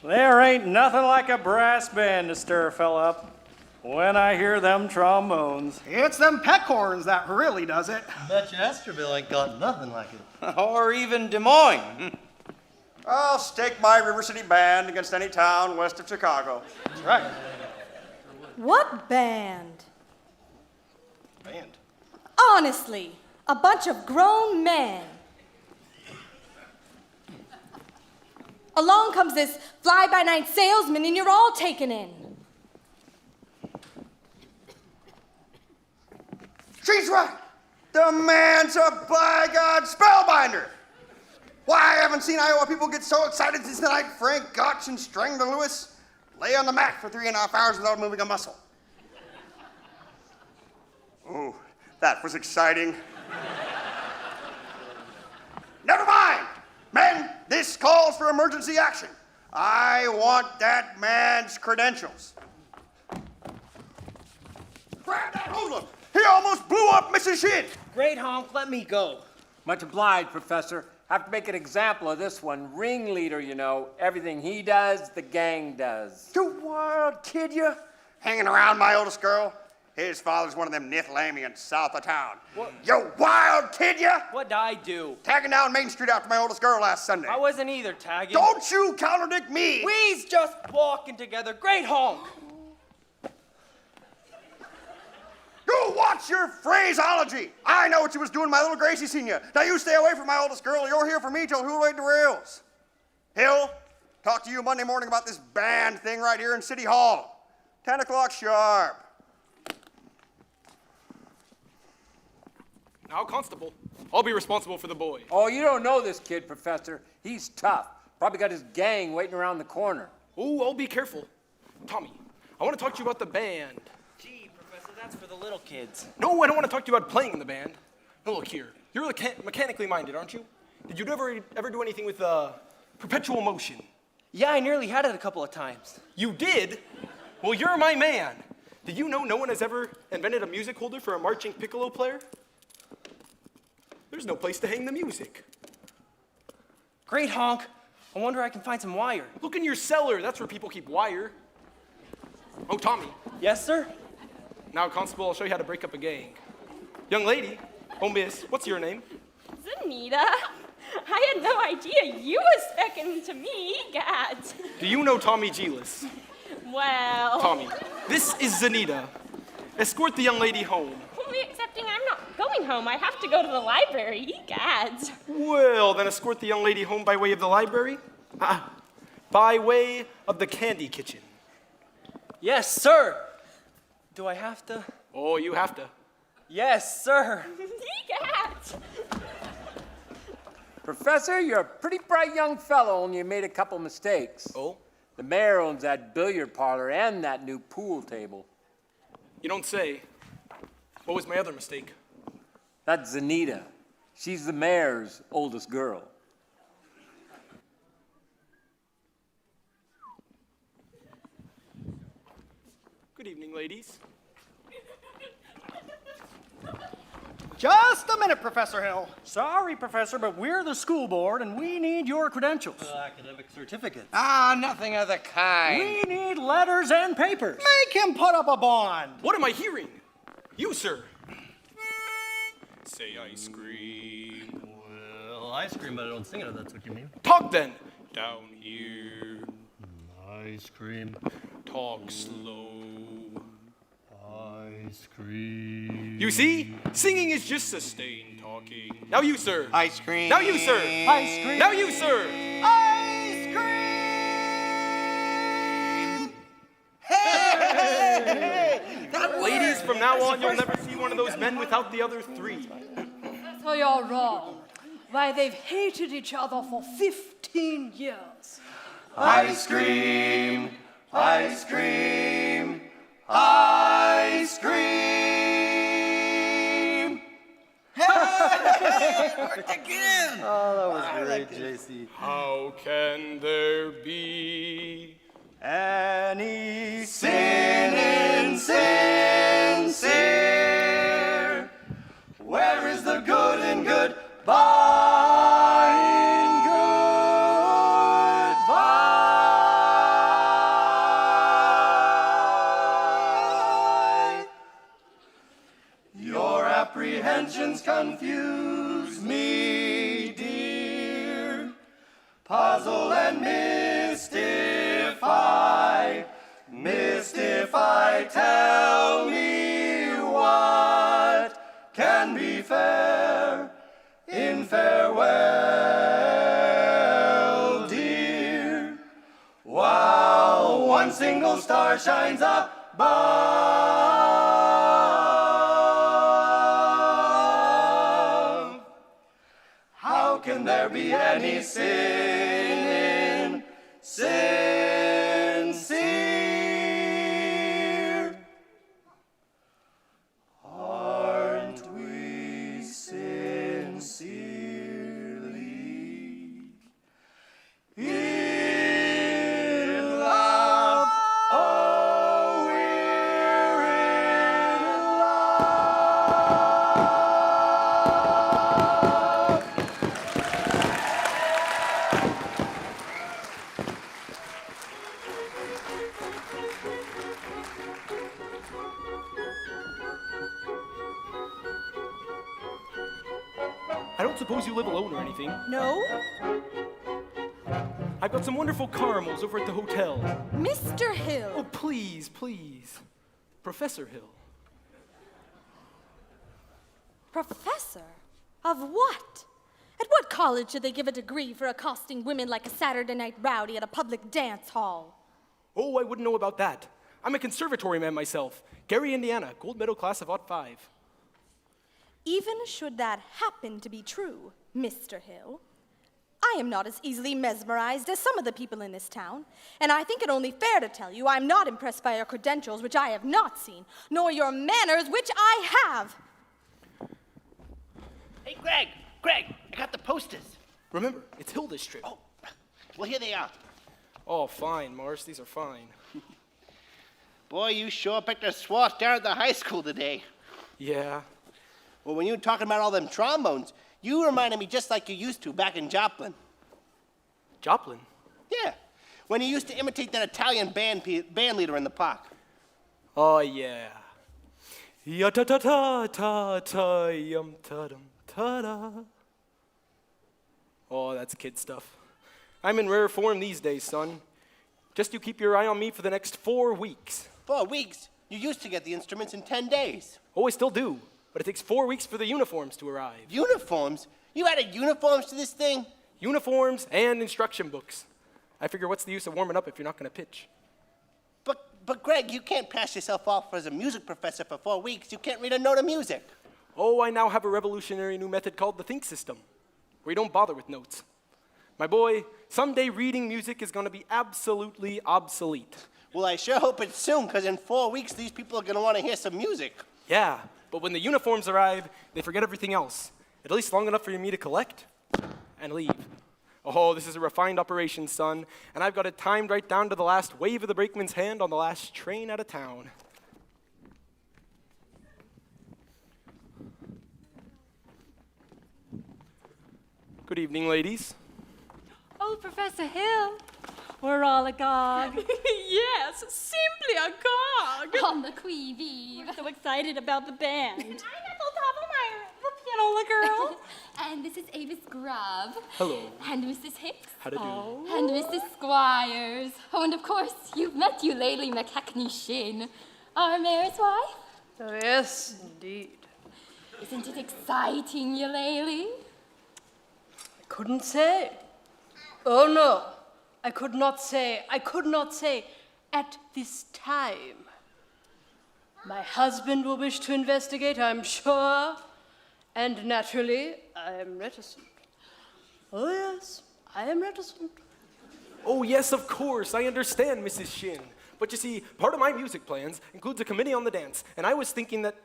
There ain't nothing like a brass band to stir a fella up. When I hear them trombones. It's them peckhorns that really does it. Bet you Esterville ain't got nothing like it. Or even Des Moines. I'll stake my River City band against any town west of Chicago. That's right. What band? Band. Honestly, a bunch of grown men. Along comes this fly-by-night salesman and you're all taken in. She's right. The man's a by-God spellbinder. Why, I haven't seen Iowa people get so excited since the night Frank Gotch and Strangler Lewis lay on the mat for 3.5 hours without moving a muscle. Oh, that was exciting. Never mind. Men, this calls for emergency action. I want that man's credentials. Grab that hoodlum. He almost blew up Mrs. Shinn. Great honk, let me go. Much obliged, Professor. Have to make an example of this one. Ringleader, you know. Everything he does, the gang does. You wild kid, you. Hanging around my oldest girl. His father's one of them Nithlamians south of town. What? You wild kid, you. What'd I do? Tagging down Main Street after my oldest girl last Sunday. I wasn't either tagging. Don't you contradict me. We's just walking together. Great honk. You watch your phraseology. I know what you was doing, my little Gracie senior. Now you stay away from my oldest girl. You're here for me till who laid the rails. Hill, talk to you Monday morning about this band thing right here in City Hall. 10 o'clock sharp. Now, Constable, I'll be responsible for the boy. Oh, you don't know this kid, Professor. He's tough. Probably got his gang waiting around the corner. Oh, I'll be careful. Tommy, I want to talk to you about the band. Gee, Professor, that's for the little kids. No, I don't want to talk to you about playing in the band. Now, look here. You're mechanically minded, aren't you? Did you ever do anything with perpetual motion? Yeah, I nearly had it a couple of times. You did? Well, you're my man. Did you know no one has ever invented a music holder for a marching piccolo player? There's no place to hang the music. Great honk. I wonder I can find some wire. Look in your cellar. That's where people keep wire. Oh, Tommy. Yes, sir? Now, Constable, I'll show you how to break up a gang. Young lady. Oh, miss, what's your name? Zanita, I had no idea you was specking to me, Gad. Do you know Tommy Geelis? Well... Tommy, this is Zanita. Escort the young lady home. Only accepting I'm not going home. I have to go to the library, Gad. Well, then escort the young lady home by way of the library? By way of the candy kitchen. Yes, sir. Do I have to? Oh, you have to. Yes, sir. Gad. Professor, you're a pretty bright young fellow, only you made a couple mistakes. Oh? The mayor owns that billiard parlor and that new pool table. You don't say. What was my other mistake? That's Zanita. She's the mayor's oldest girl. Good evening, ladies. Just a minute, Professor Hill. Sorry, Professor, but we're the school board and we need your credentials. Academic certificates. Ah, nothing of the kind. We need letters and papers. Make him put up a bond. What am I hearing? You, sir. Say ice cream. Well, ice cream, but I don't sing it if that's what you mean. Talk then. Down here. Ice cream. Talk slow. Ice cream. You see? Singing is just sustained talking. Now you, sir. Ice cream. Now you, sir. Ice cream. Now you, sir. Ice cream. Hey! Ladies, from now on, you'll never see one of those men without the other three. So you're wrong. Why, they've hated each other for 15 years. Ice cream. Ice cream. Ice cream. Hey! Worked again. Oh, that was great, JC. How can there be any sin insincere? Where is the good in good? Bye. 'Cause legends confuse me, dear. Puzzle and mystify, tell me what can be fair in farewell, dear, while one single star shines above. How can there be any sin in sincere? Aren't we sincerely in love? Oh, we're in love. I don't suppose you live alone or anything. No? I've got some wonderful caramels over at the hotel. Mr. Hill! Oh, please, please. Professor Hill. Professor? Of what? At what college should they give a degree for accosting women like a Saturday night rowdy at a public dance hall? Oh, I wouldn't know about that. I'm a conservatory man myself. Gary, Indiana, gold medal class of '05. Even should that happen to be true, Mr. Hill, I am not as easily mesmerized as some of the people in this town, and I think it only fair to tell you I'm not impressed by your credentials, which I have not seen, nor your manners, which I have. Hey, Greg, I got the posters. Remember, it's Hilda's trip. Oh, well, here they are. Oh, fine, Morris. These are fine. Boy, you sure picked a swat down at the high school today. Yeah. Well, when you were talking about all them trombones, you reminded me just like you used to back in Joplin. Joplin? Yeah, when you used to imitate that Italian band leader in the park. Oh, yeah. Ya ta ta ta ta ta yum ta dum ta da. Oh, that's kid stuff. I'm in rare form these days, son. Just you keep your eye on me for the next 4 weeks. 4 weeks? You used to get the instruments in 10 days. Oh, I still do. But it takes 4 weeks for the uniforms to arrive. Uniforms? You added uniforms to this thing? Uniforms and instruction books. I figure what's the use of warming up if you're not going to pitch? But Greg, you can't pass yourself off as a music professor for 4 weeks. You can't read a note of music. Oh, I now have a revolutionary new method called the Think System, where you don't bother with notes. My boy, someday reading music is going to be absolutely obsolete. Well, I sure hope it's soon, because in 4 weeks, these people are going to want to hear some music. Yeah, but when the uniforms arrive, they forget everything else. At least long enough for me to collect and leave. Oh, this is a refined operation, son, and I've got it timed right down to the last wave of the brakeman's hand on the last train out of town. Good evening, ladies. Oh, Professor Hill, we're all agog. Yes, simply agog. On the qui-vive. We're so excited about the band. I'm Ethel Doppelmayr, the pianola girl. And this is Avis Grubb. Hello. And Mrs. Hicks. How to do? And Mrs. Squires. Oh, and of course, you've met Eulalie McKechnie Shin, our mayor's wife. Oh, yes, indeed. Isn't it exciting, Eulalie? I couldn't say. Oh, no. I could not say at this time. My husband will wish to investigate, I'm sure. And naturally, I am reticent. Oh, yes, I am reticent. Oh, yes, of course. I understand, Mrs. Shin. But you see, part of my music plans includes a committee on the dance, and I was thinking that...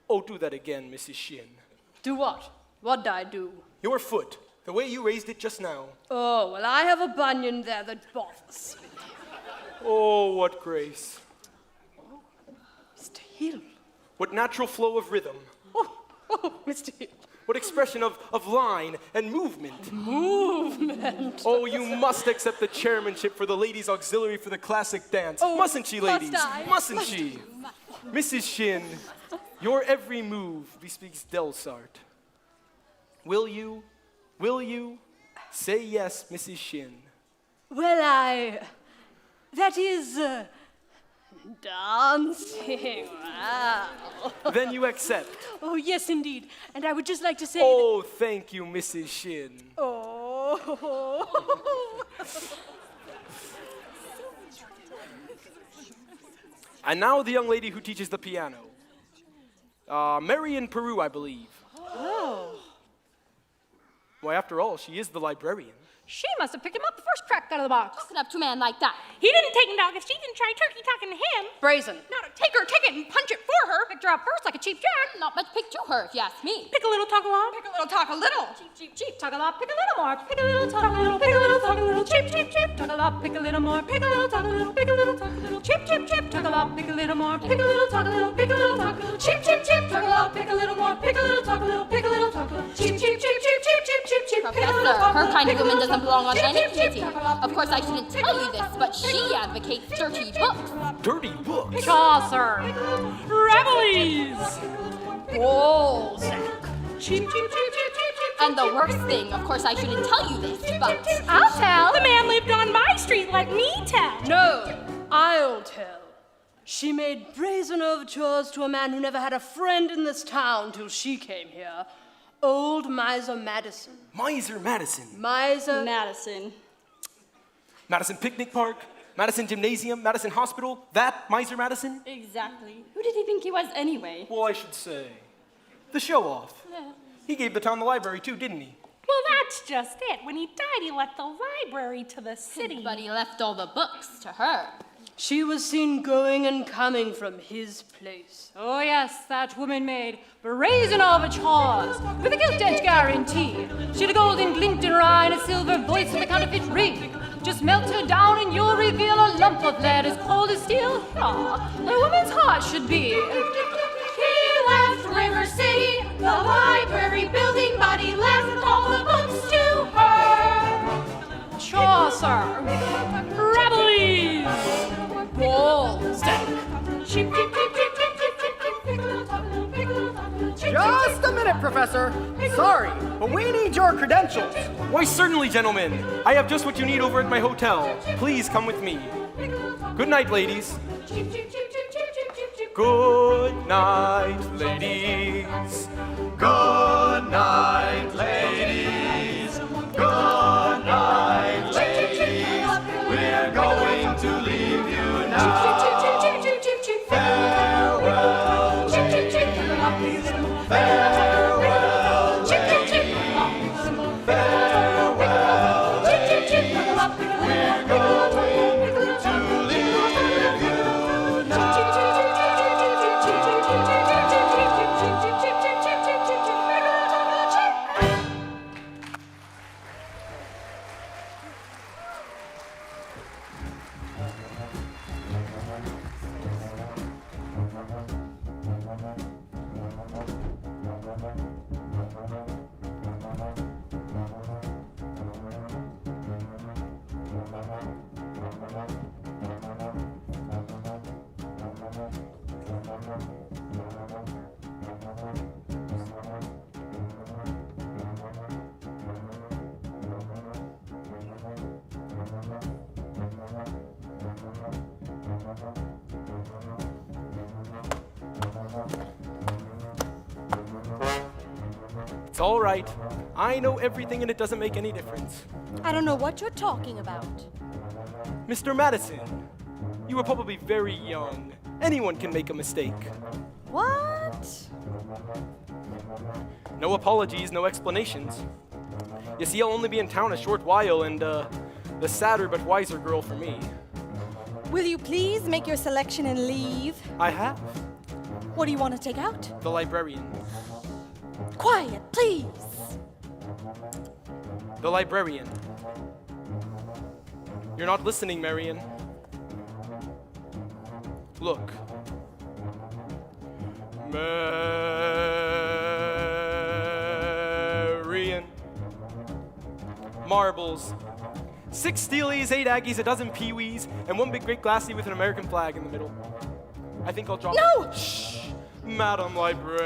Oh, do that again, Mrs. Shin. Do what? What'd I do? Your foot. The way you raised it just now. Oh, well, I have a bunion there that bothers me. Oh, what grace. Mr. Hill. What natural flow of rhythm. Oh, Mr. Hill. What expression of line and movement. Movement. Oh, you must accept the chairmanship for the ladies' auxiliary for the classic dance. Oh, mustn't she, ladies? must I? Mustn't she? Mrs. Shin, Your every move bespeaks Delsart. Will you say yes, Mrs. Shin? Well, that is, dancing. Wow. Then you accept. Oh, yes, indeed. And I would just like to say. Oh, thank you, Mrs. Shin. Oh. And now the young lady who teaches the piano. Marion Peru, I believe. Oh. Why, after all, she is the librarian. She must have picked him up the first crack out of the box. Talking up to a man like that. He didn't take him down because she didn't try turkey talking to him. Brazen. Now to take her ticket and punch it for her, picked her up first like a cheap jack. Not much pick to her, if you ask me. Pick a little, talk a lot. Pick a little, talk a little. Cheap, cheap, cheap, talk a lot. Pick a little more. Pick a little, talk a little. Pick a little, talk a little. Cheap, cheap, cheap, talk a lot. Pick a little more. Pick a little, talk a little. Pick a little, talk a little. Cheap, cheap, cheap, talk a lot. Pick a little more. Pick a little, talk a little. Pick a little, talk a little. Cheap, cheap, cheap, talk a lot. Pick a little more. Pick a little, talk a little. Pick a little, talk a little. Cheap, cheap, cheap, cheap, cheap, cheap, cheap, cheap. Professor, her kind of woman doesn't belong on any committee. Of course, I shouldn't tell you this, but she advocates dirty books. Dirty books? Chaucer. Reveilles. Balzac. Cheap, cheap, cheap, cheap, cheap, cheap. And the worst thing, of course, I shouldn't tell you this, but I'll tell. The man lived on my street, let me tell. No, I'll tell. She made brazen overtures to a man who never had a friend in this town till she came here. Old Miser Madison. Miser Madison. Miser Madison. Madison Picnic Park, Madison Gymnasium, Madison Hospital, that Miser Madison? Exactly. Who did he think he was anyway? Well, I should say, the show-off. Yeah. He gave the town the library too, didn't he? Well, that's just it. When he died, he left the library to the city. but he left all the books to her. She was seen going and coming from his place. Oh, yes, that woman made brazen overtures with a gilt-edge guarantee. She had a golden glint in her eye and a silver voice with a counterfeit ring. Just melt her down and you'll reveal a lump of lead as cold as steel. Ah, a woman's heart should be. He left River City, the library building, but he left all the books to her. Chaucer. Reveilles. Balzac. Just a minute, Professor. Sorry, but we need your credentials. Why, certainly, gentlemen. I have just what you need over at my hotel. Please come with me. Good night, ladies. Good night, ladies. Good night, ladies. Good night, ladies. We're going to leave you now. Farewell, ladies. Farewell, ladies. Farewell, ladies. We're going to leave you now. It's all right. I know everything and it doesn't make any difference. I don't know what you're talking about. Mr. Madison, you were probably very young. Anyone can make a mistake. What? No apologies, no explanations. You see, I'll only be in town a short while, and the sadder but wiser girl for me. Will you please make your selection and leave? I have. What do you want to take out? The librarian. Quiet, please. The librarian. You're not listening, Marion. Look. Marion. Marbles. 6 Steelies, 8 Aggies, a dozen Pee-wees, and 1 big great glassy with an American flag in the middle. I think I'll drop. No! Shh. Madam Librarian.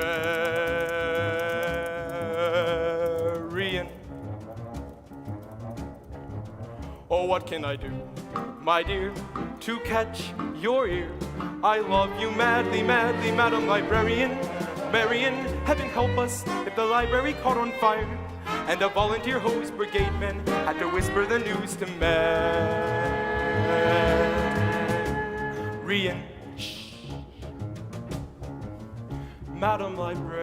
Oh, what can I do, my dear, to catch your ear? I love you madly, madly, Madam Librarian. Marian, heaven help us if the library caught on fire, and a volunteer hose brigade men had to whisper the news to Marian. Shh. Madam Librarian.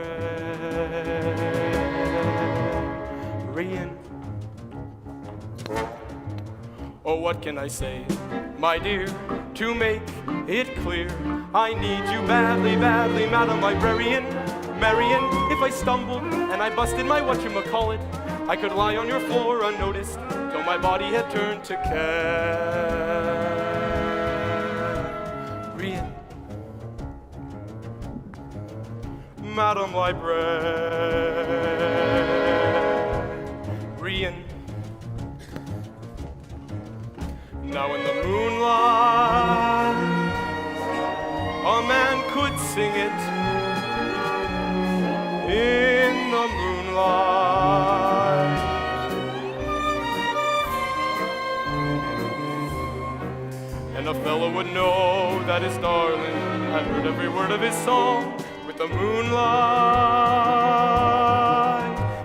Oh, what can I say, my dear, to make it clear? I need you badly, badly, Madam Librarian. Marian, if I stumbled and I busted my whatchamacallit, I could lie on your floor unnoticed till my body had turned to carrion. Madam Librarian. Now in the moonlight, a man could sing it. In the moonlight, and a fellow would know that his darling had heard every word of his song, with the moonlight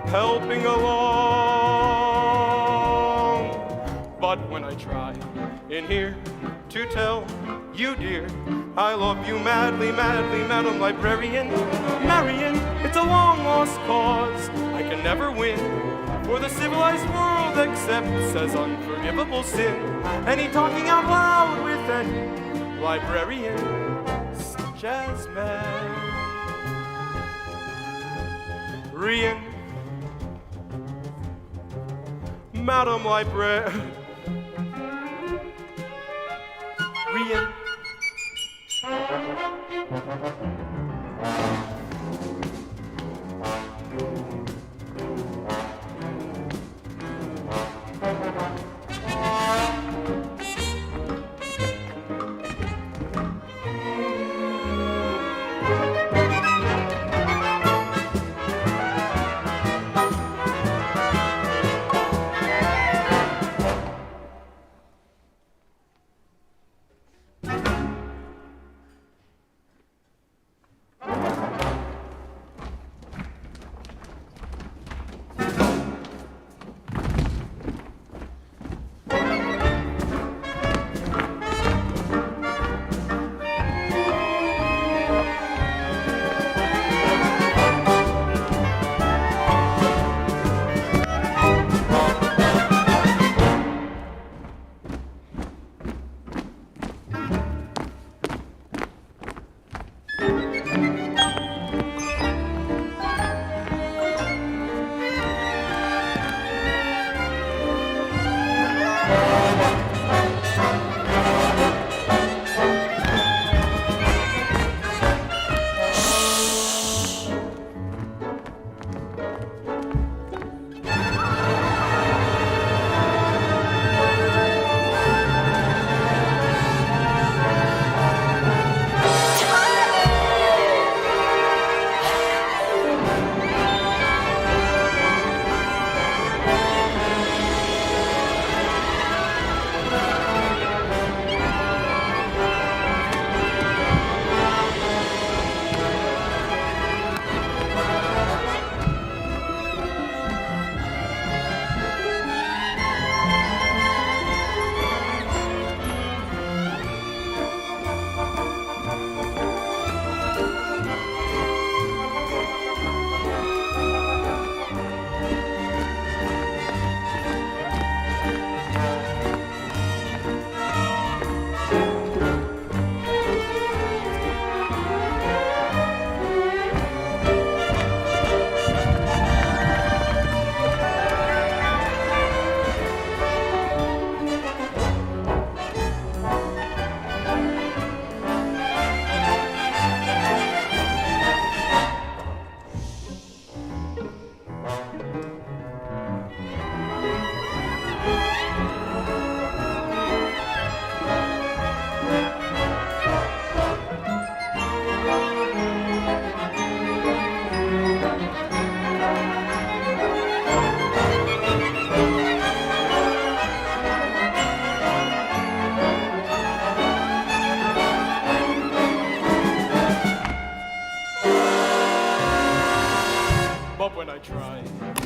helping along. But when I try in here to tell you, dear, I love you madly, madly, Madam Librarian. Marian, it's a long lost cause I can never win, for the civilized world accepts as unforgivable sin any talking out loud with any librarian, such as Marian. Madam Librarian.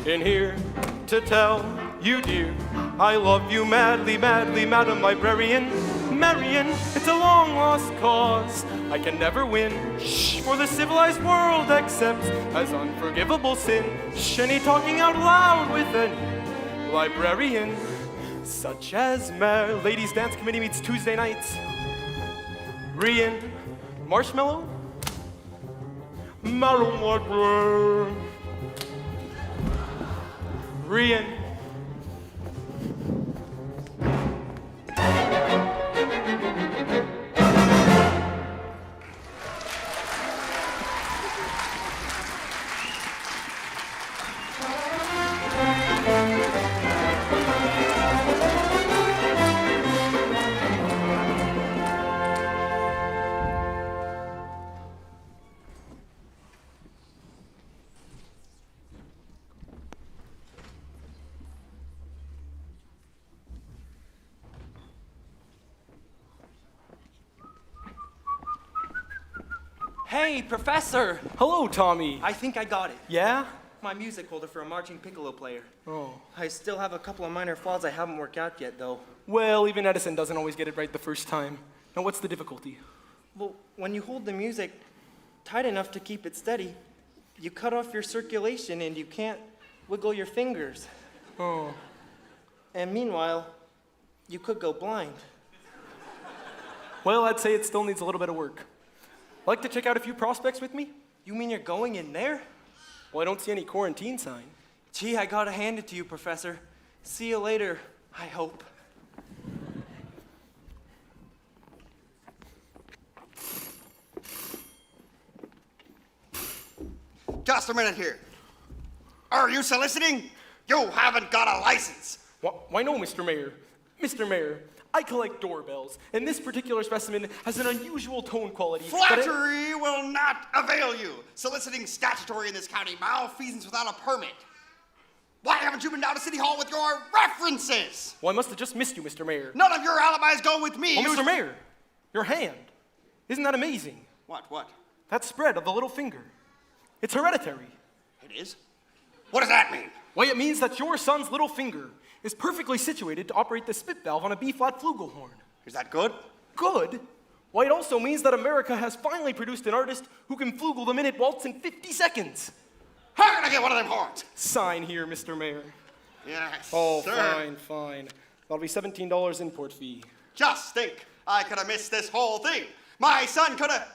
in here to tell you, dear, I love you madly, madly, Madam Librarian. Marian, it's a long lost cause. I can never win, for the civilized world accepts as unforgivable sin any talking out loud with a librarian, such as Ladies Dance Committee meets Tuesday nights. Rian, Marshmallow, Madam Librarian. Rian. Hey, Professor! Hello, Tommy. I think I got it. Yeah? My music holder for a marching piccolo player. Oh. I still have a couple of minor flaws I haven't worked out yet, though. Well, even Edison doesn't always get it right the first time. Now, what's the difficulty? Well, when you hold the music tight enough to keep it steady, you cut off your circulation and you can't wiggle your fingers. Oh. And meanwhile, you could go blind. Well, I'd say it still needs a little bit of work. Like to check out a few prospects with me? You mean you're going in there? Well, I don't see any quarantine sign. Gee, I gotta hand it to you, Professor. See you later, I hope. Just a minute here. Are you soliciting? You haven't got a license. Why no, Mr. Mayor? Mr. Mayor, I collect doorbells, and this particular specimen has an unusual tone quality. Flattery will not avail you. Soliciting statutory in this county, malfeasance without a permit. Why haven't you been down to City Hall with your references? Well, I must have just missed you, Mr. Mayor. None of your alibis go with me. Oh, Mr. Mayor, your hand. Isn't that amazing? What? That spread of the little finger. It's hereditary. It is? What does that mean? Well, it means that your son's little finger is perfectly situated to operate the spit valve on a B-flat flugelhorn. Is that good? Good? Why, it also means that America has finally produced an artist who can flugel the minute waltz in 50 seconds. How can I get one of them horns? Sign here, Mr. Mayor. Yes, Oh, sir. fine. That'll be $17 import fee. Just think, I could have missed this whole thing. My son could have...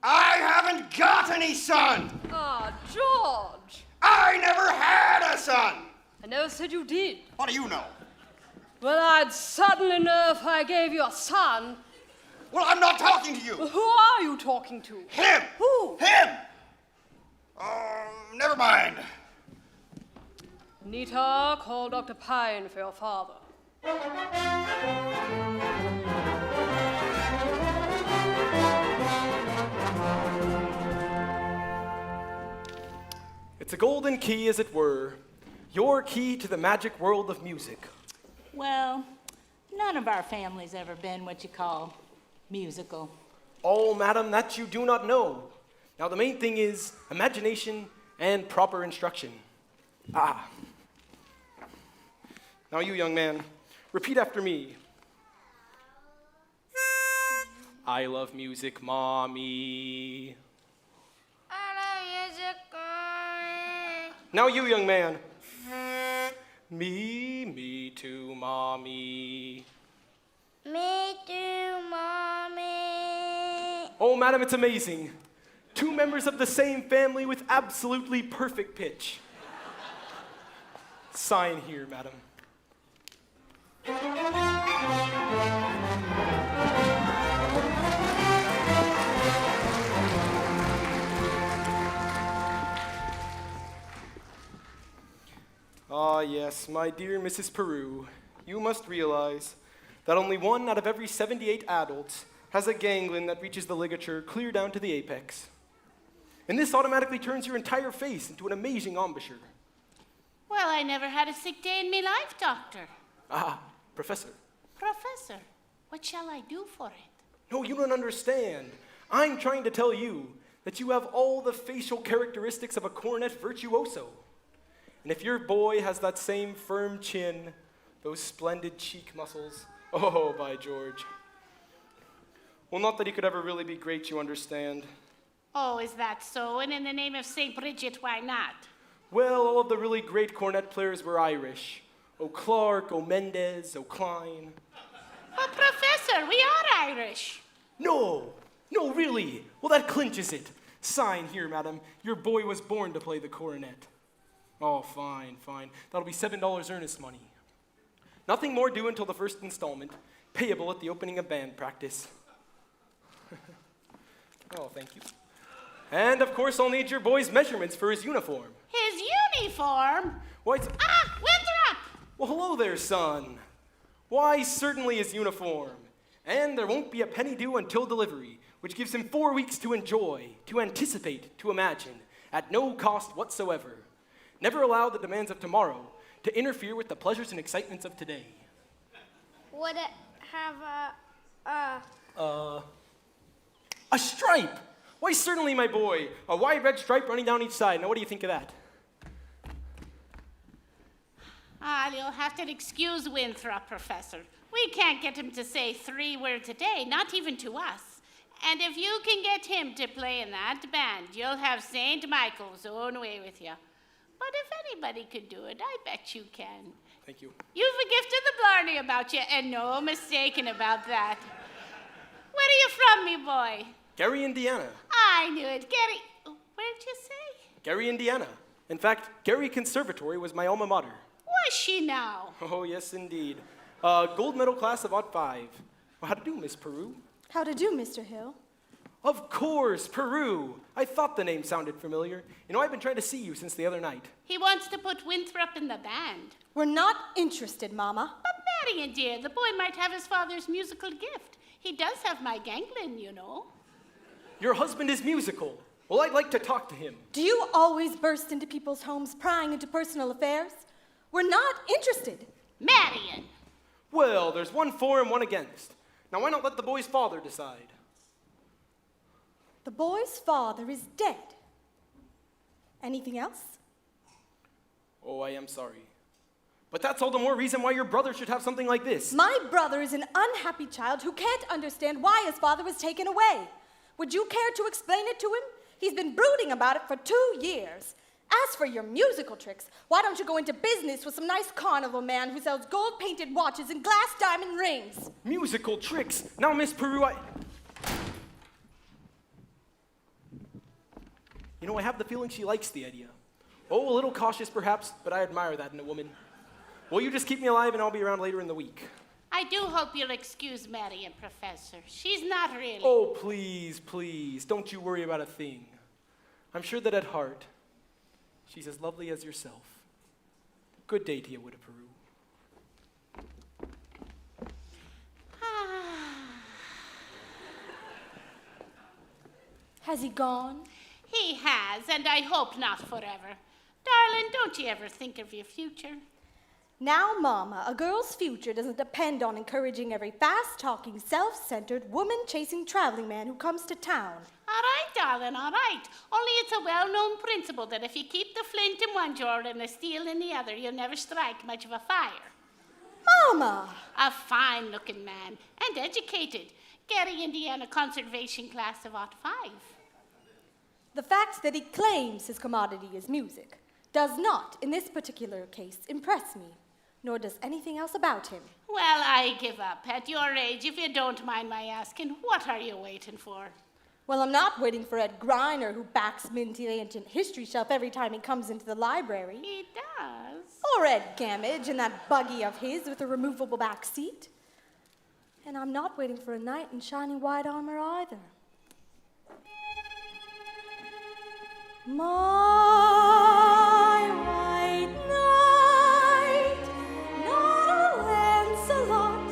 I haven't got any son! Ah, George! I never had a son! I never said you did. What do you know? Well, I'd certainly know if I gave you a son. Well, I'm not talking to you. Well, who are you talking to? Him! Who? Him! Never mind. Nita, call Dr. Pine for your father. It's a golden key, as it were. Your key to the magic world of music. Well, none of our family's ever been what you call musical. Oh, madam, that you do not know. Now, the main thing is imagination and proper instruction. Ah. Now, you young man, repeat after me. I love music, mommy. Now, you young man. Me too, mommy. Me too, mommy. Oh, madam, it's amazing. Two members of the same family with absolutely perfect pitch. Sign here, madam. Ah, yes, my dear Mrs. Peru, you must realize that only 1 out of every 78 adults has a ganglion that reaches the ligature clear down to the apex. And this automatically turns your entire face into an amazing embouchure. Well, I never had a sick day in my life, Doctor. Ah, Professor. Professor, what shall I do for it? No, you don't understand. I'm trying to tell you that you have all the facial characteristics of a cornet virtuoso. And if your boy has that same firm chin, those splendid cheek muscles, oh, by George. Well, not that he could ever really be great, you understand. Oh, is that so? And in the name of St. Bridget, why not? Well, all of the really great cornet players were Irish. O'Clark, O'Mendez, O'Klein. But Professor, we are Irish. No, really. Well, that clinches it. Sign here, madam. Your boy was born to play the cornet. Oh, fine. That'll be $7 earnest money. Nothing more due until the first installment, payable at the opening of band practice. Oh, thank you. And, of course, I'll need your boy's measurements for his uniform. His uniform? Why, Winthrop! well, hello there, son. Why, certainly his uniform. And there won't be a penny due until delivery, which gives him 4 weeks to enjoy, to anticipate, to imagine, at no cost whatsoever. Never allow the demands of tomorrow to interfere with the pleasures and excitements of today. Would it have A stripe! Why, certainly, my boy. A wide red stripe running down each side. Now, what do you think of that? You'll have to excuse Winthrop, Professor. We can't get him to say 3 words a day, not even to us. And if you can get him to play in that band, you'll have St. Michael's own way with you. But if anybody could do it, I bet you can. Thank you. You've a gift of the blarney about you, and no mistaking about that. Where are you from, me boy? Gary, Indiana. I knew it. Gary, where'd you say? Gary, Indiana. In fact, Gary Conservatory was my alma mater. Was she now? Oh, yes, indeed. Gold medal class of '05. Well, how to do, Miss Peru? How to do, Mr. Hill? Of course, Peru. I thought the name sounded familiar. You know, I've been trying to see you since the other night. He wants to put Winthrop in the band. We're not interested, Mama. But Marion, dear, the boy might have his father's musical gift. He does have my ganglion, you know. Your husband is musical. Well, I'd like to talk to him. Do you always burst into people's homes prying into personal affairs? We're not interested. Marion! Well, there's one for and one against. Now, why not let the boy's father decide? The boy's father is dead. Anything else? Oh, I am sorry. But that's all the more reason why your brother should have something like this. My brother is an unhappy child who can't understand why his father was taken away. Would you care to explain it to him? He's been brooding about it for 2 years. As for your musical tricks, why don't you go into business with some nice carnival man who sells gold-painted watches and glass diamond rings? Musical tricks? Now, Miss Peru, You know, I have the feeling she likes the idea. Oh, a little cautious perhaps, but I admire that in a woman. Well, you just keep me alive and I'll be around later in the week. I do hope you'll excuse Marion, Professor. She's not really... Oh, please, don't you worry about a thing. I'm sure that at heart, she's as lovely as yourself. Good day to you, Widow Peru. Has he gone? He has, and I hope not forever. Darling, don't you ever think of your future? Now, Mama, a girl's future doesn't depend on encouraging every fast-talking, self-centered, woman-chasing traveling man who comes to town. All right, darling, all right. Only it's a well-known principle that if you keep the flint in one drawer and the steel in the other, you'll never strike much of a fire. Mama! A fine-looking man and educated. Gary, Indiana conservation class of '05. The fact that he claims his commodity is music does not, in this particular case, impress me, nor does anything else about him. Well, I give up. At your age, if you don't mind my asking, what are you waiting for? Well, I'm not waiting for Ed Griner, who backs me into the ancient history shelf every time he comes into the library. He does. Or Ed Gamage in that buggy of his with a removable back seat. And I'm not waiting for a knight in shiny white armor either. My white knight, not a Lancelot,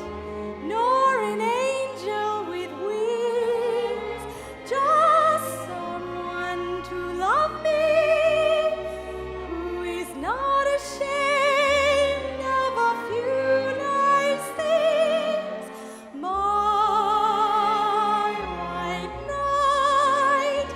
nor an angel with wings, just someone to love me, who is not ashamed of a few nice things. My white knight,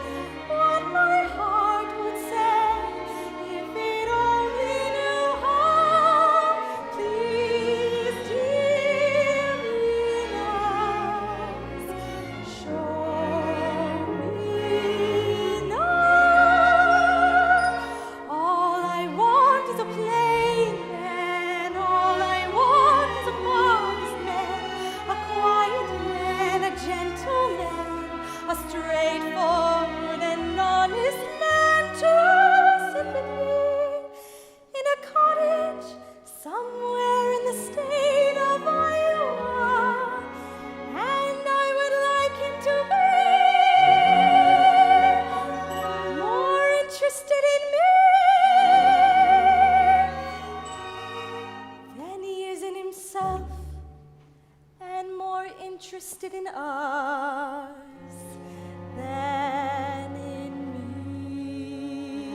interested in us than in me.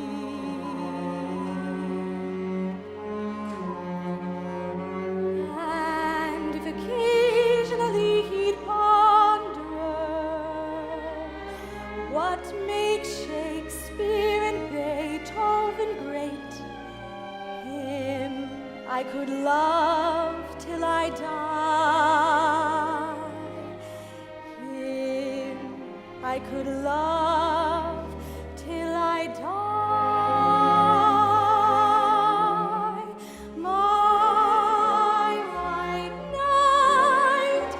And if occasionally he'd ponder what makes Shakespeare and Beethoven great, him I could love till I die. Him I could love till I die. My white knight,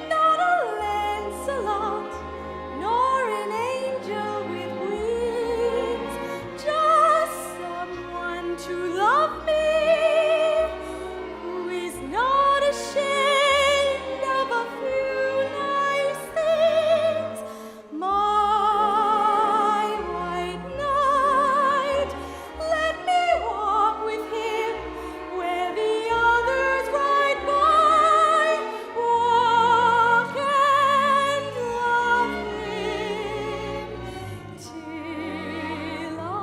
not a Lancelot, nor an angel with wings, just someone to love me, who is not ashamed of a few nice things. My white knight, let me walk with him where the others ride by. Walk and love him till I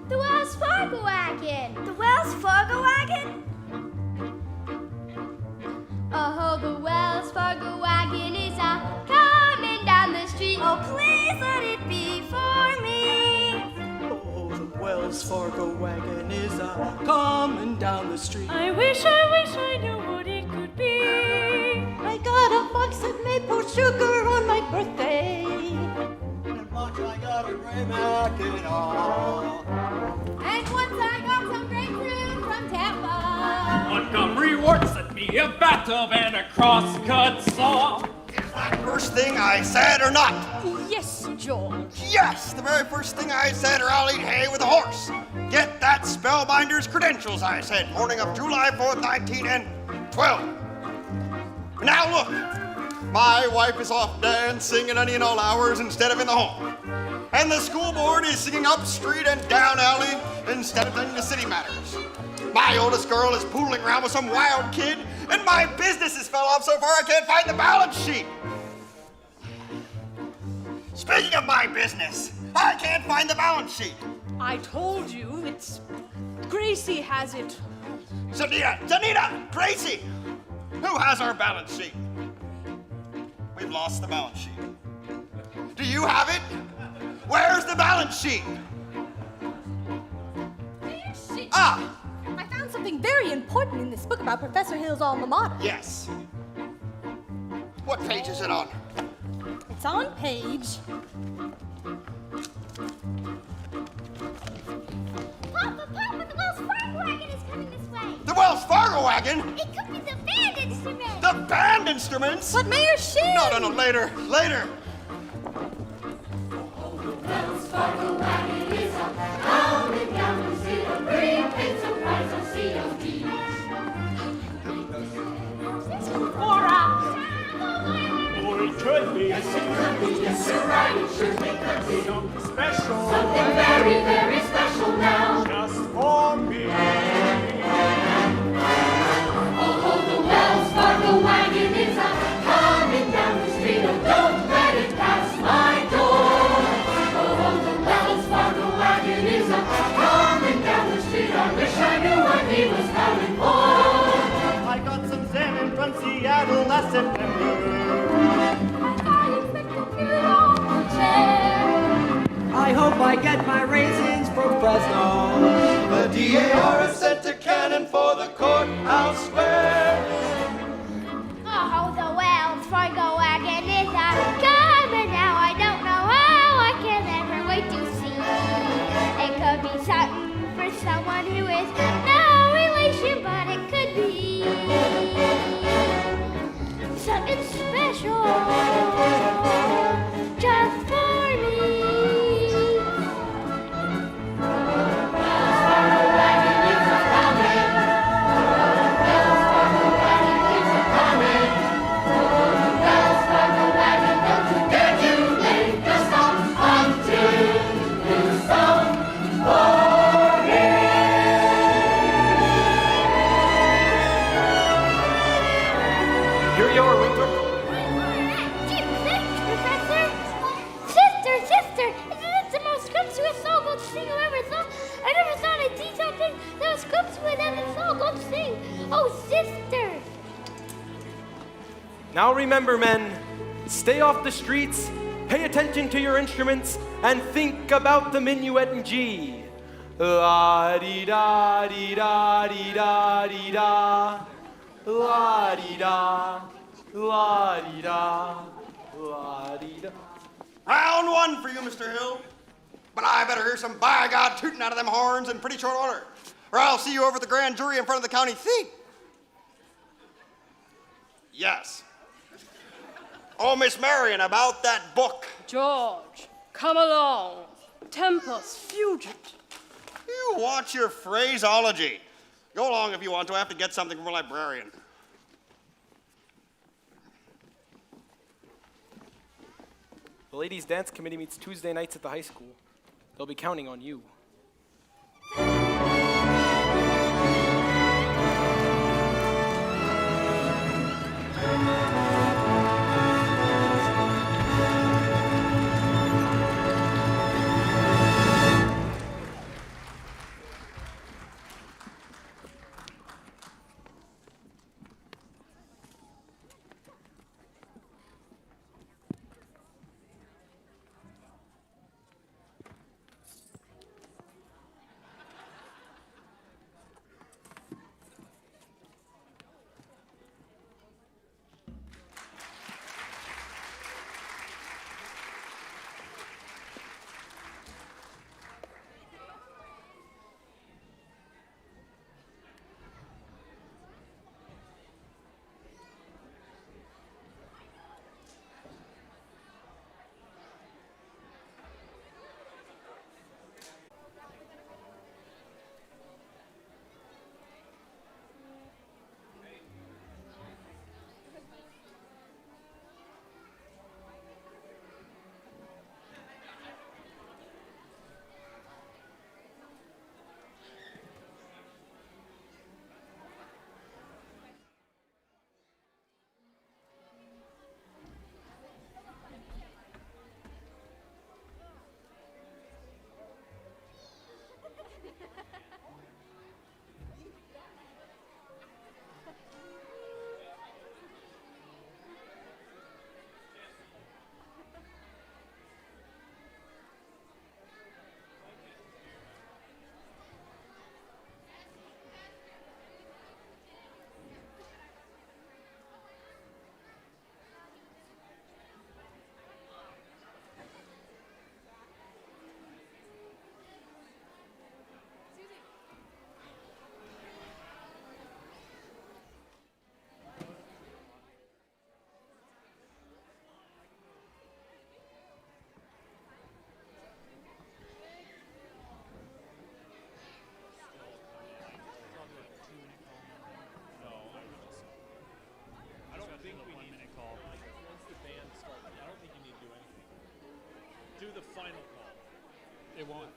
The Wells Fargo wagon! The Wells Fargo wagon? Oh, the Wells Fargo wagon is coming down the street. Oh, please let it be for me. Oh, the Wells Fargo wagon is coming down the street. I wish I knew what it could be. I got a box of maple sugar on my birthday. And once I got a gray Mac and all. And once I got some grapefruit from Tampa. Montgomery Ward sent me a bathtub and a crosscut saw. Is that first thing I said or not? Yes, George. Yes, the very first thing I said, or I'll eat hay with a horse. Get that spellbinder's credentials, I said, morning of July 4th, 1912. Now look, my wife is off dancing at any and all hours instead of in the home. And the school board is singing up street and down alley instead of tending to city matters. My oldest girl is fooling around with some wild kid, and my business has fell off so far I can't find the balance sheet. Speaking of my business, I can't find the balance sheet. I told you, Gracie has it. Janita, Gracie, who has our balance sheet? We've lost the balance sheet. Do you have it? Where's the balance sheet? Ah! I found something very important in this book about Professor Hill's alma mater. Yes. What page is it on? It's on page... Papa, the Wells Fargo wagon is coming this way. The Wells Fargo wagon? It could be the band instrument. The band instruments? But Mayor Shinn! No, later. Wells Fargo wagon is coming down the street. Bring a surprise of COD. Or it could be. Yes, it could be. Yes, sir, right. It surely could be. Something special. Something very, very special now. Just for me. Oh, the Wells Fargo wagon is coming down the street. Oh, don't let it pass my door. Oh, the Wells Fargo wagon is coming down the street. I wish I knew what he was coming for. I got some salmon from Seattle last September. I hope I get my raisins from Fresno. The DAR has sent a cannon for the courthouse square. Oh, the Wells Fargo wagon is coming now. I just for me. Here you are, Winthrop. Gee, thanks, Professor. Sister, isn't this the most scrumptious song I've sing you ever thought? I never thought I'd see something that was scrumptious than a song I'd sing. Oh, sister. Now remember, men, stay off the streets, pay attention to your instruments, and think about the minuet in G. La di da di da di da di da. La di da, la di da, la di da. Round one for you, Mr. Hill. But I better hear some by God tooting out of them horns in pretty short order, or I'll see you over at the grand jury in front of the county seat. Yes. Oh, Miss Marion, about that book. George, come along. Tempus fugit. You watch your phraseology. Go along if you want to. I have to get something from a librarian. The ladies' dance committee meets Tuesday nights at the high school. They'll be counting on you.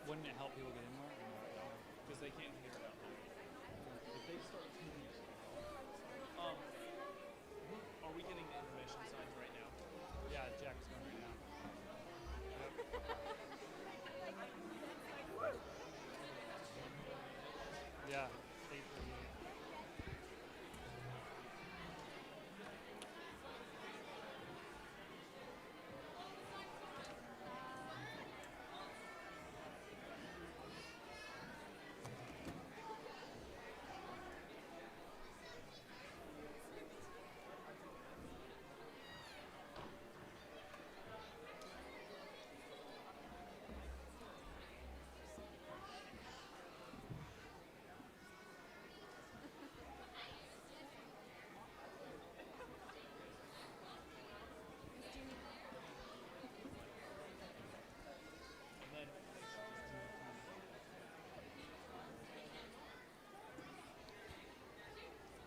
Wouldn't it help people get in more? Because they can't hear it out there. If they start tuning it. Are we getting the information signs right now? Yeah, Jack's going right now. Yeah, 8:38.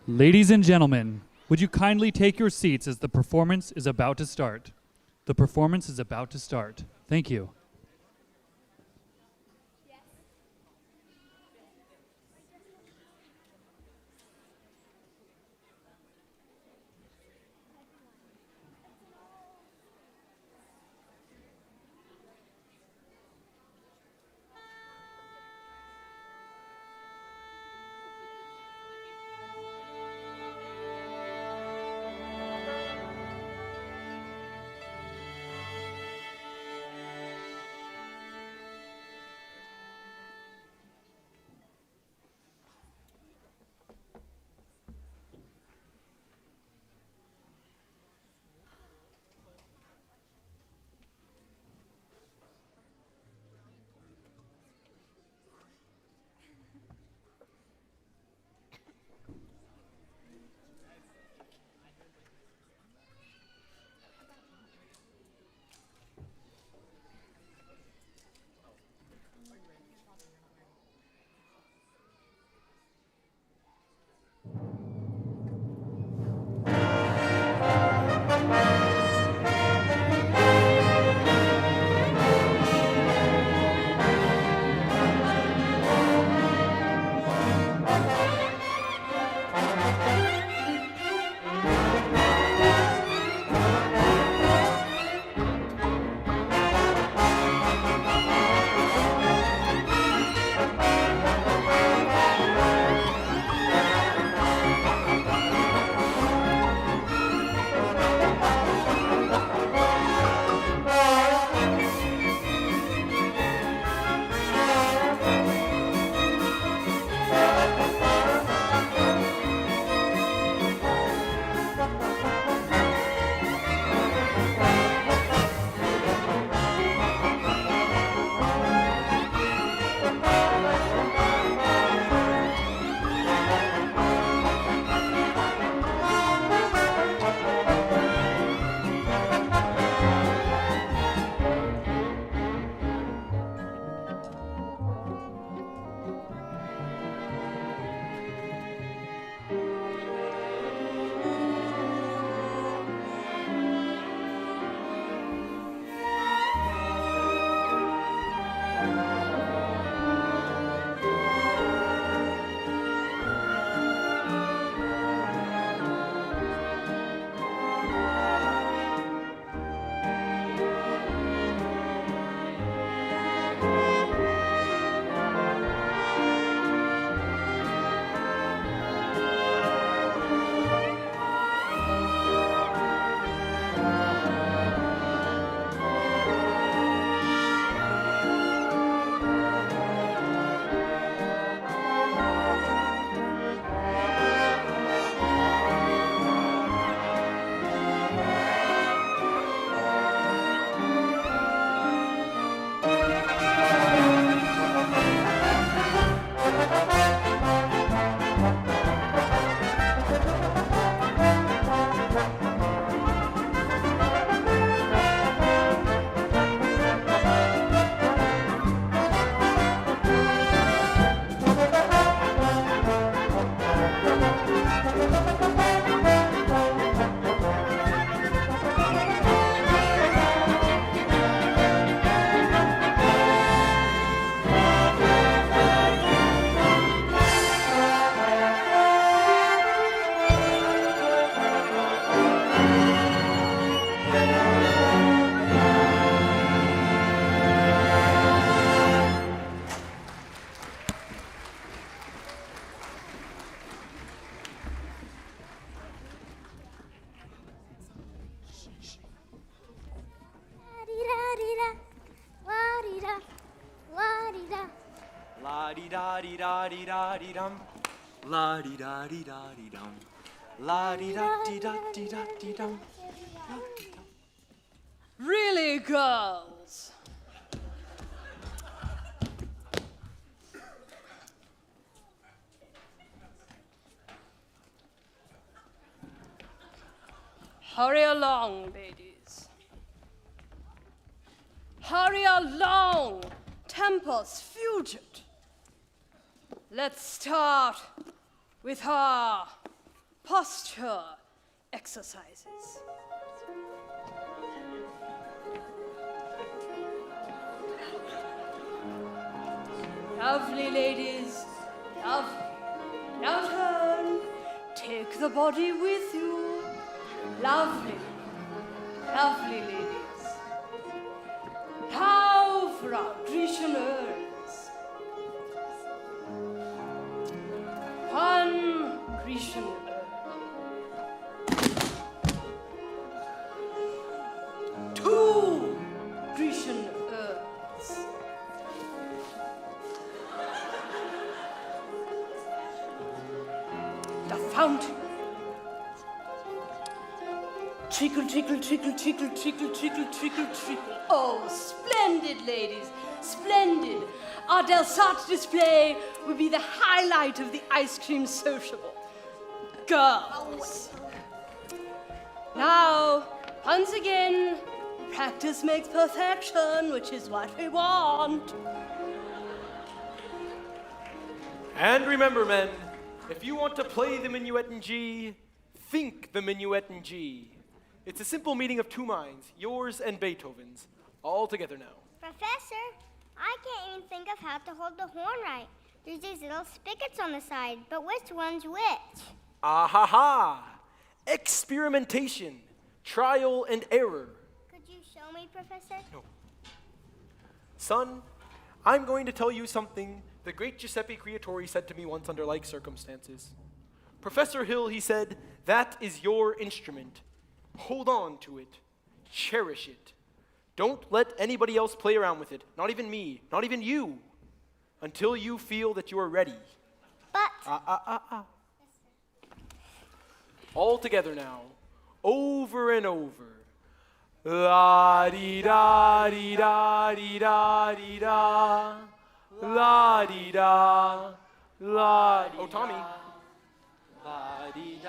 Ladies and gentlemen, would you kindly take your seats as the performance is about to start? The performance is about to start. Thank you. La-dee-da-dee-da-dee-da-dee-dum. La-dee-da-dee-da-dee-dum. La-dee-da-dee-da-dee-da-dee-dum. Really, girls? Hurry along, ladies. Hurry along, Tempus Fugit. Let's start with her posture exercises. Lovely, ladies. Lovely. Now turn. Take the body with you. Lovely. Lovely, ladies. Now for our Grecian urns. One Grecian urn. Two Grecian urns. The fountain. Trickle, trickle, trickle, trickle, trickle, trickle, trickle, trickle. Oh, splendid, ladies, splendid. Our Delsarte display will be the highlight of the ice cream sociable. Girls. Now, once again, practice makes perfection, which is what we want. And remember, men, if you want to play the minuet in G, think the minuet in G. It's a simple meeting of two minds, yours and Beethoven's, all together now. Professor, I can't even think of how to hold the horn right. There's these little spigots on the side, but which one's which? Ah ha ha! Experimentation, trial and error. Could you show me, Professor? No. Son, I'm going to tell you something the great Giuseppe Creatori said to me once under like circumstances. Professor Hill, he said, that is your instrument. Hold on to it. Cherish it. Don't let anybody else play around with it. Not even me. Not even you. Until you feel that you are ready. But... All together now. Over and over. La-dee-da-dee-da-dee-da-dee-da. La-dee-da. La-dee-da. Oh, Tommy.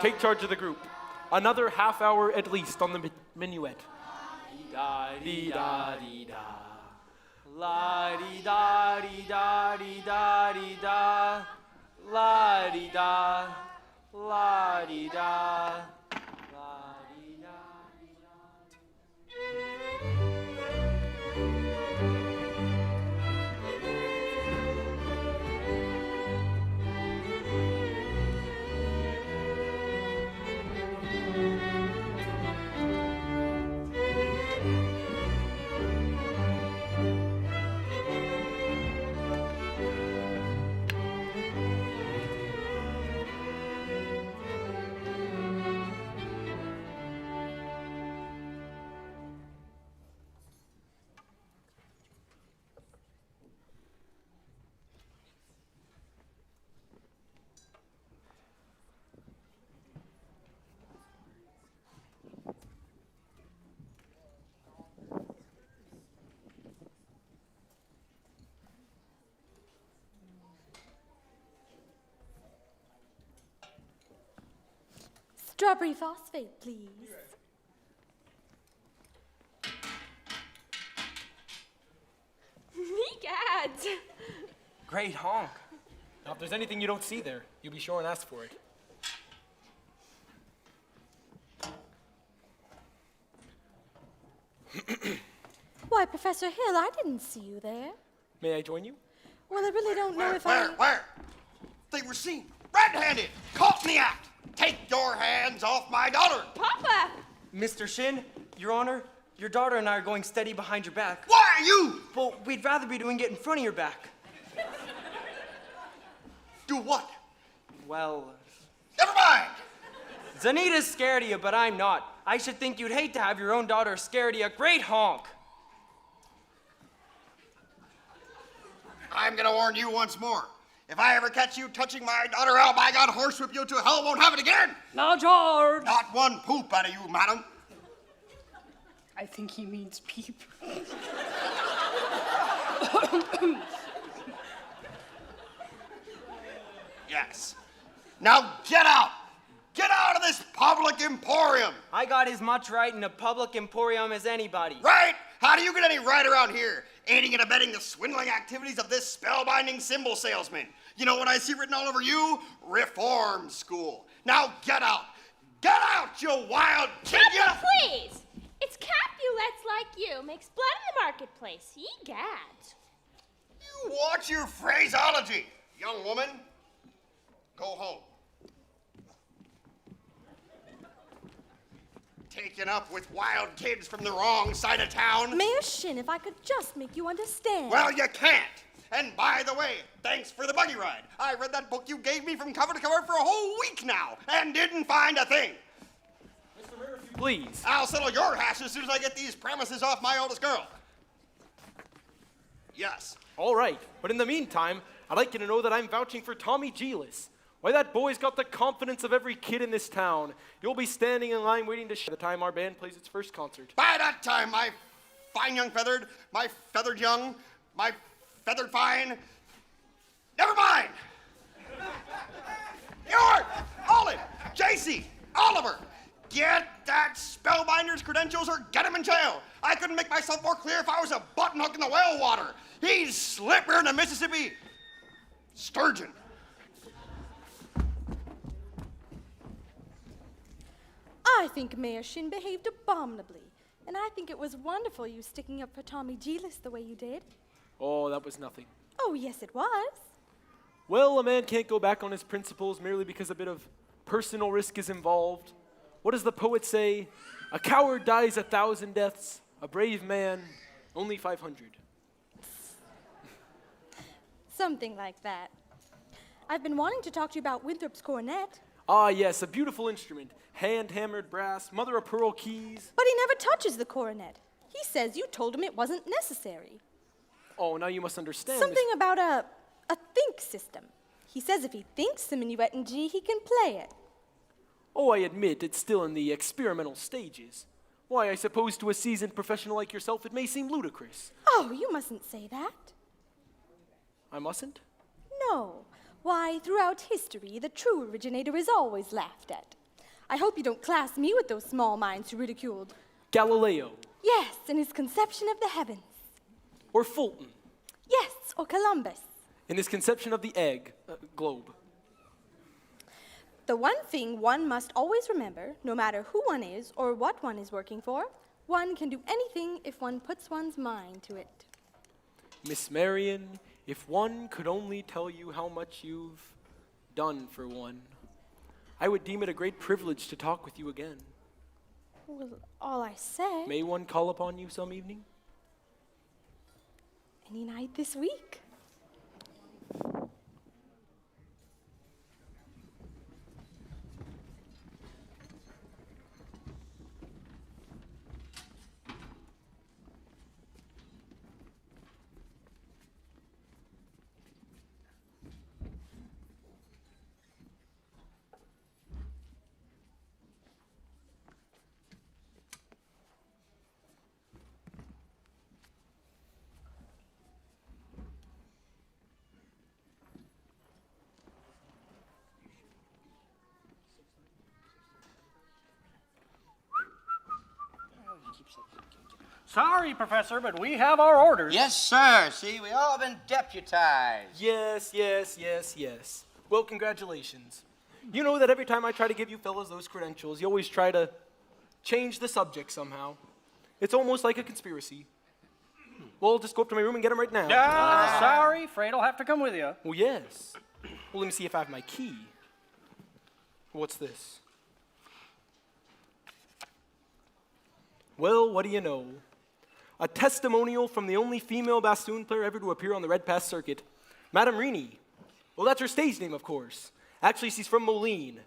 Take charge of the group. Another half hour at least on the minuet. La-dee-da-dee-da. La-dee-da-dee-da-dee-da-dee-da. La-dee-da. La-dee-da. Strawberry phosphate, please. Neat ads. Great honk. Now, if there's anything you don't see there, you'll be sure and ask for it. Why, Professor Hill, I didn't see you there. May I join you? Well, I really don't know if Where? They were seen red-handed, caught in the act. Take your hands off my daughter. Papa! Mr. Shin, Your Honor, your daughter and I are going steady behind your back. Why are you? Well, we'd rather be doing it in front of your back. Do what? Well... Never mind. Zanita's scared of you, but I'm not. I should think you'd hate to have your own daughter scared of you. Great honk. I'm gonna warn you once more. If I ever catch you touching my daughter, I'll by God horsewhip you to hell, won't have it again. Now, George. Not one poop out of you, madam. I think he means peep. Yes. Now get out. Get out of this public emporium. I got as much right in a public emporium as anybody. Right? How do you get any right around here? Aiding and abetting the swindling activities of this spellbinding symbol salesman. You know what I see written all over you? Reform school. Now get out. Get out, you wild kid. Papa, please! It's Capulets like you. Makes blood in the marketplace. Egad. You watch your phraseology, young woman. Go home. Taken up with wild kids from the wrong side of town? Mayor Shin, if I could just make you understand. Well, you can't. And by the way, thanks for the buggy ride. I read that book you gave me from cover to cover for a whole week now and didn't find a thing. Mr. Mayor, if you please. I'll settle your hash as soon as I get these premises off my oldest girl. Yes. All right, but in the meantime, I'd like you to know that I'm vouching for Tommy Geelis. Why, that boy's got the confidence of every kid in this town. You'll be standing in line waiting to the time our band plays its first concert. By that time, my fine young feathered, my feathered young, my feathered fine. Never mind. Ewart, Olive, JC, Oliver, get that spellbinder's credentials or get him in jail. I couldn't make myself more clear if I was a button hook in the whale water. He's slippier than a Mississippi sturgeon. I think Mayor Shin behaved abominably, and I think it was wonderful you sticking up for Tommy Geelis the way you did. Oh, that was nothing. Oh, yes, it was. Well, a man can't go back on his principles merely because a bit of personal risk is involved. What does the poet say? A coward dies 1,000 deaths, a brave man only 500. Something like that. I've been wanting to talk to you about Winthrop's cornet. Ah, yes, a beautiful instrument. Hand-hammered brass, mother-of-pearl keys. But he never touches the coronet. He says you told him it wasn't necessary. Oh, now you must understand. Something about a think system. He says if he thinks the minuet in G, he can play it. Oh, I admit it's still in the experimental stages. Why, I suppose to a seasoned professional like yourself it may seem ludicrous. Oh, you mustn't say that. I mustn't? No. Why, throughout history, the true originator is always laughed at. I hope you don't class me with those small minds who ridiculed Galileo. Yes, in his conception of the heavens. Or Fulton. Yes, or Columbus. In his conception of the globe. The one thing one must always remember, no matter who one is or what one is working for, one can do anything if one puts one's mind to it. Miss Marion, if one could only tell you how much you've done for one, I would deem it a great privilege to talk with you again. Well, all I say. May one call upon you some evening? Any night this week. Sorry, Professor, but we have our orders. Yes, sir. See, we all been deputized. Yes, yes, yes, yes. Well, congratulations. You know that every time I try to give you fellas those credentials, you always try to change the subject somehow. It's almost like a conspiracy. Well, I'll just go up to my room and get them right now. Sorry, afraid I'll have to come with you. Well, yes. Well, let me see if I have my key. What's this? Well, what do you know? A testimonial from the only female bassoon player ever to appear on the Red Pass circuit, Madame Rini. Well, that's her stage name, of course. Actually, she's from Moline.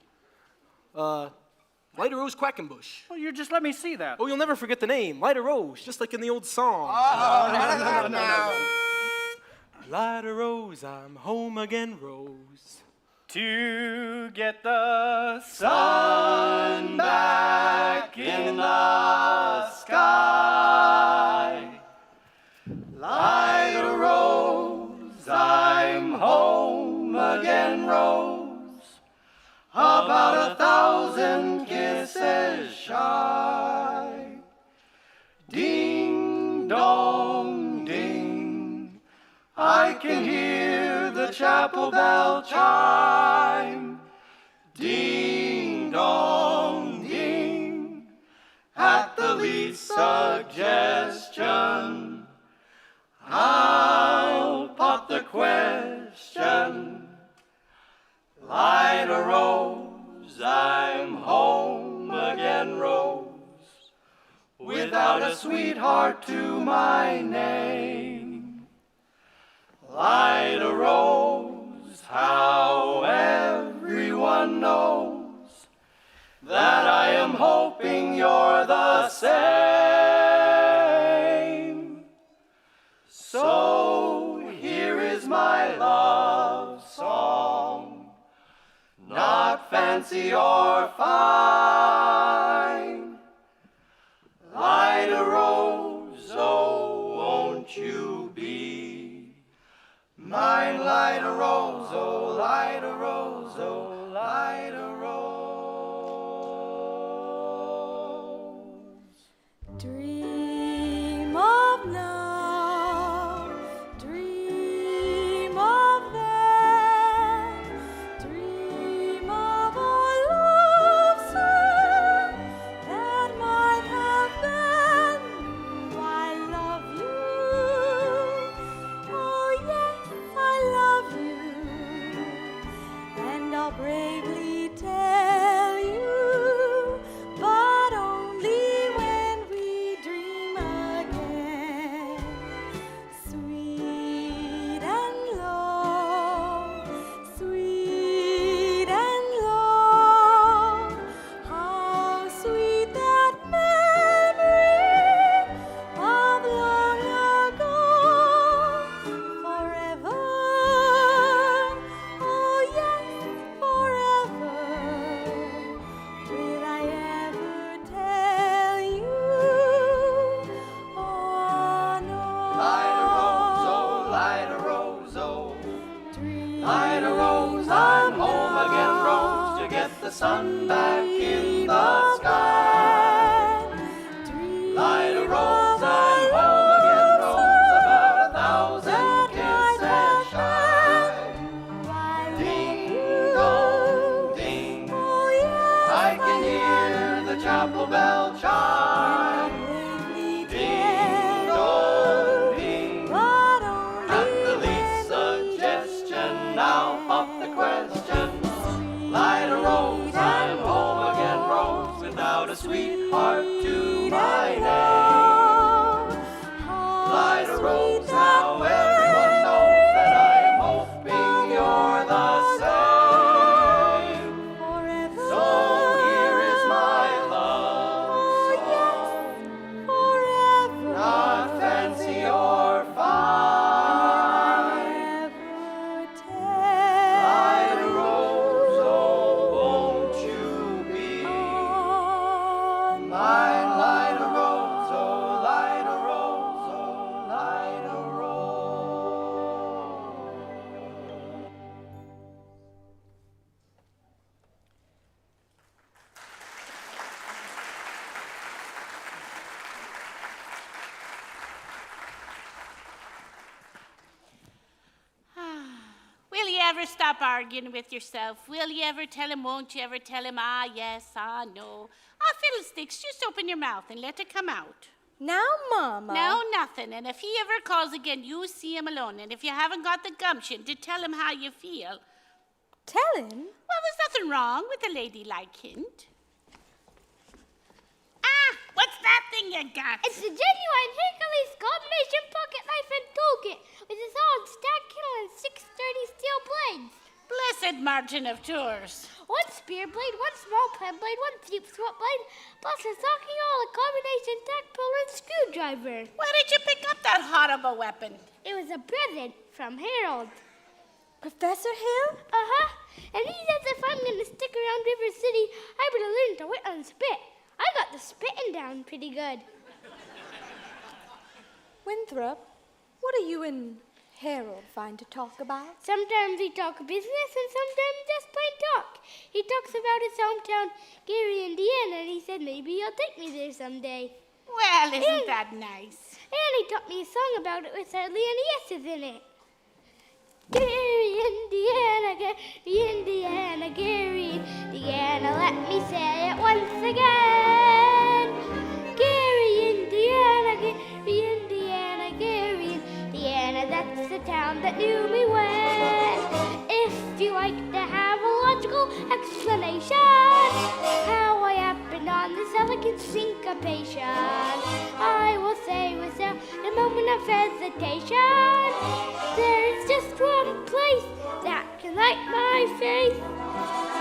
Lida Rose Quackenbush. Well, you just let me see that. Oh, you'll never forget the name. Lida Rose, just like in the old song. Oh, no. Lida Rose, I'm home again, Rose. To get the sun back in the sky. Lida Rose, I'm home again, Rose. About 1,000 kisses shy. Ding dong ding, I can hear the the chapel bell chime. Ding dong ding, at the least suggestion, I'll pop the question. Light a rose, I'm home again, Rose, without a sweetheart to my name. Light a rose, how everyone knows that I am hoping you're the same. So here is my love song, not fancy or fine. Light a rose, oh, won't you be mine? Light a rose, oh, light a rose, oh, light a rose. Dream of love, dream of them, dream of a love song that might have been. I love you, oh yes, I love you, and I'll bravely tell you, but only when we dream again. Sweet and low, sweet and low, how sweet that memory of long ago. Forever, oh yes, forever, will I ever tell you? Oh no. Light a rose, oh, light a rose, oh. Light a rose, I'm home again, Rose, to get the sun back in the sky. Light a rose, I'm home again, Rose, about 1,000 kisses shy. Ding dong ding, I can hear the chapel bell chime. Ding dong ding, at the least suggestion, now pop the question. Light a rose, I'm home again, Rose, without a sweetheart to my name. Light a rose, now everyone knows that I am hoping you're the same. So here is my love song, not fancy or fine. Light a rose, oh, won't you be mine? Light a rose, oh, light a rose, oh, light a rose. Will you ever stop arguing with yourself? Will you ever tell him, won't you ever tell him, ah, yes, ah, no? Ah, fiddlesticks, just open your mouth and let it come out. Now, Mama. No, nothing. And if he ever calls again, you see him alone. And if you haven't got the gumption to tell him how you feel. Tell him? Well, there's nothing wrong with a ladylike hint. Ah, what's that thing you got? It's the genuine Hercules combination pocket knife and toolkit with a solid stack handle and 6 sturdy steel blades. Blessed margin of tours. 1 spear blade, 1 small pen blade, 1 deep swap blade, plus a socking all, a combination tack puller and screwdriver. Where did you pick up that horrible weapon? It was a present from Harold. Professor Hill? Uh-huh. And he says if I'm going to stick around River City, I better learn to whittle and spit. I got the spitting down pretty good. Winthrop, what are you and Harold find to talk about? Sometimes we talk business and sometimes just plain talk. He talks about his hometown, Gary, Indiana, and he said maybe he'll take me there someday. Well, isn't that nice? And he taught me a song about it with hardly any S's in it. Gary, Indiana, Gary, Indiana, Gary, Indiana. Let me say it once again. Gary, Indiana, Gary, Indiana, Gary, Indiana. That's the town that knew me when. If you like to have a logical explanation, how I happened on this elegant syncopation, I will say without a moment of hesitation, there's just one place that can light my face.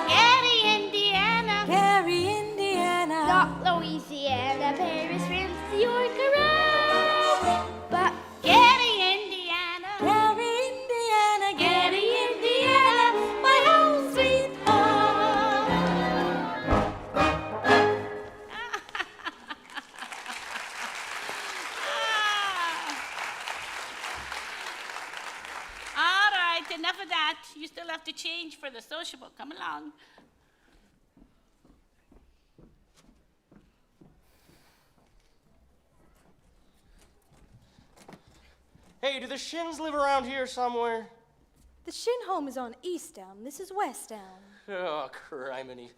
Gary, Indiana. Gary, Indiana. Not Louisiana, Paris, France, New York, or Rome. But Gary, Indiana. Gary, Indiana, Gary, Indiana, my home sweet home. All right, enough of that. You still have to change for the sociable. Come along. Hey, do the Shins live around here somewhere? The Shin home is on East Elm. This is West Elm. Oh, criminy.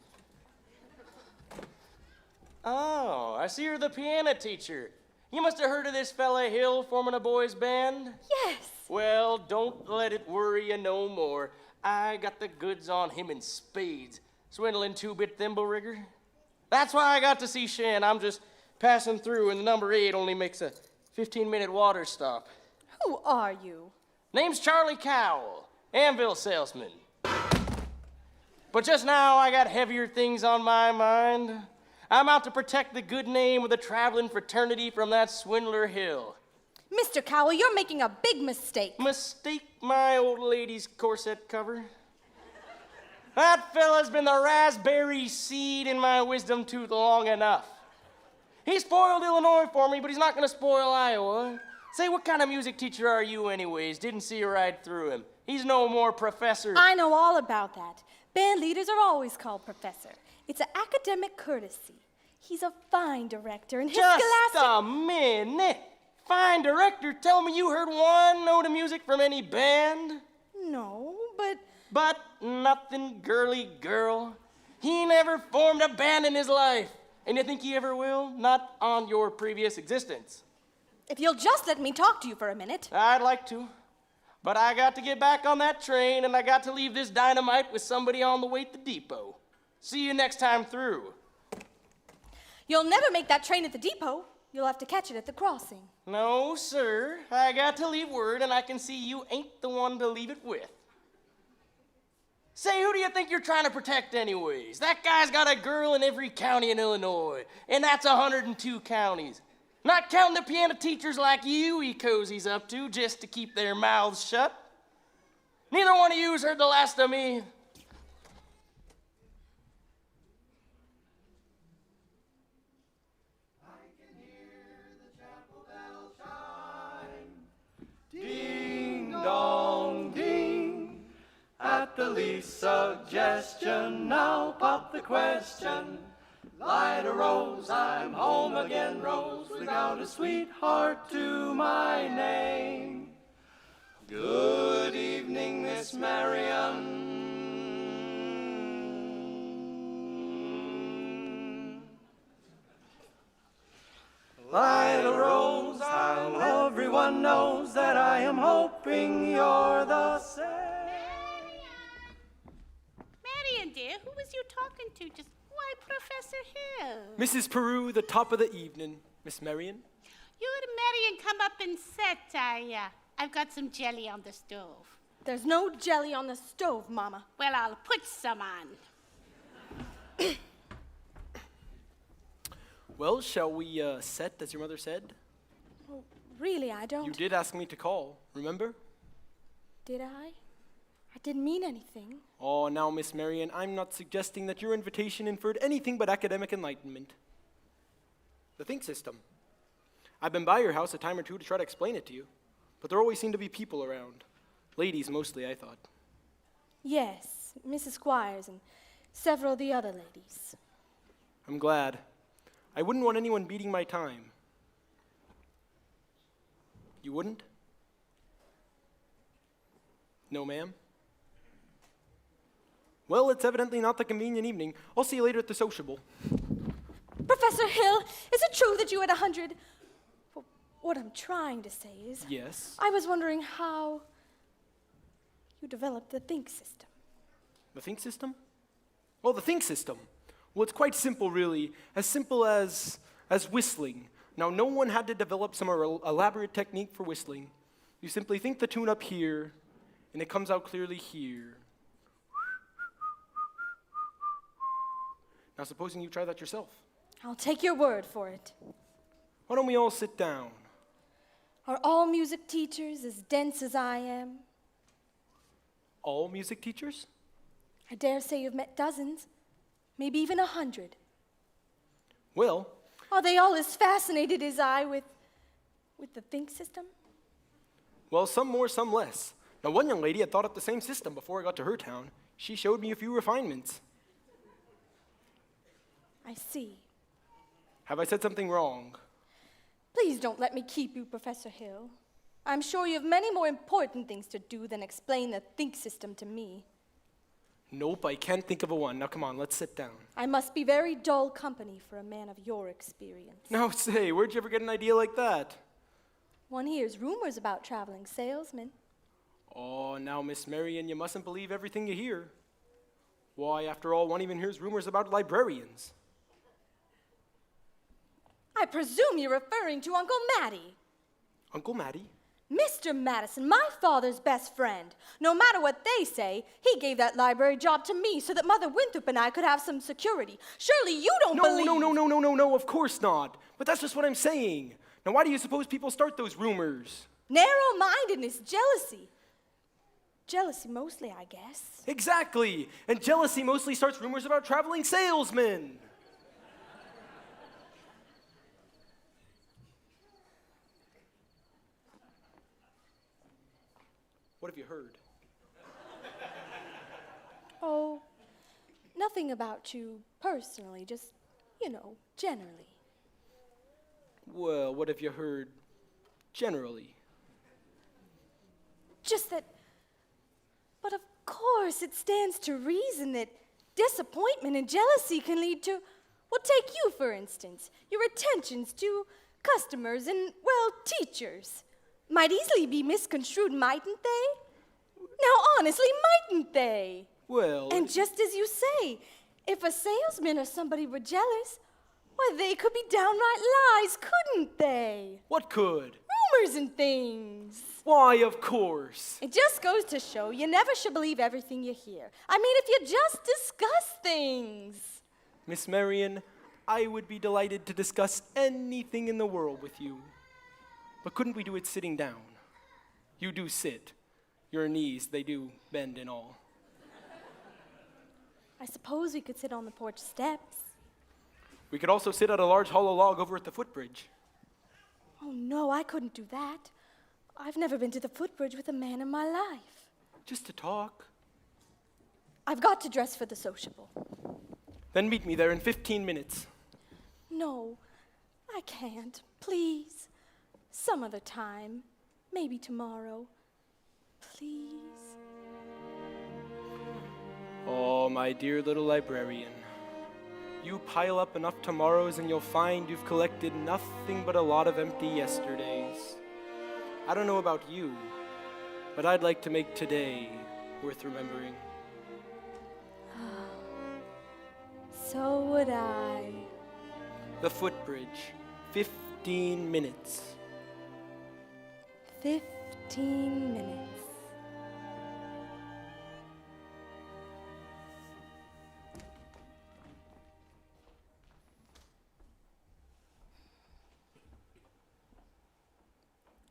Oh, I see you're the piano teacher. You must have heard of this fella Hill forming a boys' band? Yes. Well, don't let it worry you no more. I got the goods on him in spades. Swindling two-bit thimble rigger. That's why I got to see Shin. I'm just passing through, and the number 8 only makes a 15-minute water stop. Who are you? Name's Charlie Cowell, anvil salesman. But just now, I got heavier things on my mind. I'm out to protect the good name of the traveling fraternity from that swindler Hill. Mr. Cowell, you're making a big mistake. Mistake my old lady's corset cover? That fella's been the raspberry seed in my wisdom tooth long enough. He spoiled Illinois for me, but he's not gonna spoil Iowa. Say, what kind of music teacher are you anyways? Didn't see you right through him. He's no more professor. I know all about that. Band leaders are always called professor. It's an academic courtesy. He's a fine director, and his Just scholastic... a minute. Fine director, tell me you heard one note of music from any band? No, but... But nothing, girly girl. He never formed a band in his life. And you think he ever will? Not on your previous existence. If you'll just let me talk to you for a minute. I'd like to. But I got to get back on that train, and I got to leave this dynamite with somebody on the way to the depot. See you next time through. You'll never make that train at the depot. You'll have to catch it at the crossing. No, sir. I got to leave word, and I can see you ain't the one to leave it with. Say, who do you think you're trying to protect anyways? That guy's got a girl in every county in Illinois, and that's 102 counties. Not counting the piano teachers like you he cozies up to just to keep their mouths shut. Neither one of you's heard the last of me. Ding dong ding, at the least suggestion, now pop the question. Light a rose, I'm home again, Rose, without a sweetheart to my name. Good evening, Miss Marian. Light a rose, how everyone knows that I am hoping you're the same. Marian, dear, who was you talking to just... Why, Professor Hill? Mrs. Peru, the top of the evening. Miss Marian? You and Marian come up and sit. I've got some jelly on the stove. There's no jelly on the stove, Mama. Well, I'll put some on. Well, shall we set, as your mother said? Well, really, I don't... You did ask me to call, remember? Did I? I didn't mean anything. Oh, now, Miss Marian, I'm not suggesting that your invitation inferred anything but academic enlightenment. The think system. I've been by your house a time or two to try to explain it to you, but there always seem to be people around. Ladies mostly, I thought. Yes, Mrs. Squires and several of the other ladies. I'm glad. I wouldn't want anyone beating my time. You wouldn't? No, ma'am? Well, it's evidently not the convenient evening. I'll see you later at the sociable. Professor Hill, is it true that you had 100? Well, what I'm trying to say is, Yes? I was wondering how you developed the think system. The think system? Oh, the think system. Well, it's quite simple, really. As simple as whistling. Now, no one had to develop some elaborate technique for whistling. You simply think the tune up here, and it comes out clearly here. Now, supposing you try that yourself. I'll take your word for it. Why don't we all sit down? Are all music teachers as dense as I am? All music teachers? I dare say you've met dozens, maybe even 100. Well, Are they all as fascinated as I with the think system? well, some more, some less. Now, one young lady had thought up the same system before I got to her town. She showed me a few refinements. I see. Have I said something wrong? Please don't let me keep you, Professor Hill. I'm sure you have many more important things to do than explain the think system to me. Nope, I can't think of a one. Now, come on, let's sit down. I must be very dull company for a man of your experience. Now, say, where'd you ever get an idea like that? One hears rumors about traveling salesmen. Oh, now, Miss Marion, you mustn't believe everything you hear. Why, after all, one even hears rumors about librarians. I presume you're referring to Uncle Matty. Uncle Matty? Mr. Madison, my father's best friend. No matter what they say, he gave that library job to me so that Mother Winthrop and I could have some security. Surely you don't believe... No, of course not. But that's just what I'm saying. Now, why do you suppose people start those rumors? Narrow-mindedness, jealousy. Jealousy mostly, I guess. Exactly. And jealousy mostly starts rumors about traveling salesmen. What have you heard? Oh, nothing about you personally, just, generally. Well, what have you heard generally? Just that, but of course it stands to reason that disappointment and jealousy can lead to, well, take you for instance, your attentions to customers and, well, teachers. Might easily be misconstrued, mightn't they? Now, honestly, mightn't they? Well... And just as you say, if a salesman or somebody were jealous, why, they could be downright lies, couldn't they? What could? Rumors and things. Why, of course. It just goes to show you never should believe everything you hear. I mean, if you just discuss things. Miss Marion, I would be delighted to discuss anything in the world with you. But couldn't we do it sitting down? You do sit. Your knees, they do bend and all. I suppose we could sit on the porch steps. We could also sit at a large hollow log over at the footbridge. Oh, no, I couldn't do that. I've never been to the footbridge with a man in my life. Just to talk. I've got to dress for the sociable. Then meet me there in 15 minutes. No, I can't. Please. Some other time. Maybe tomorrow. Please. Oh, my dear little librarian. You pile up enough tomorrows and you'll find you've collected nothing but a lot of empty yesterdays. I don't know about you, but I'd like to make today worth remembering. So would I. The footbridge, 15 minutes. 15 minutes.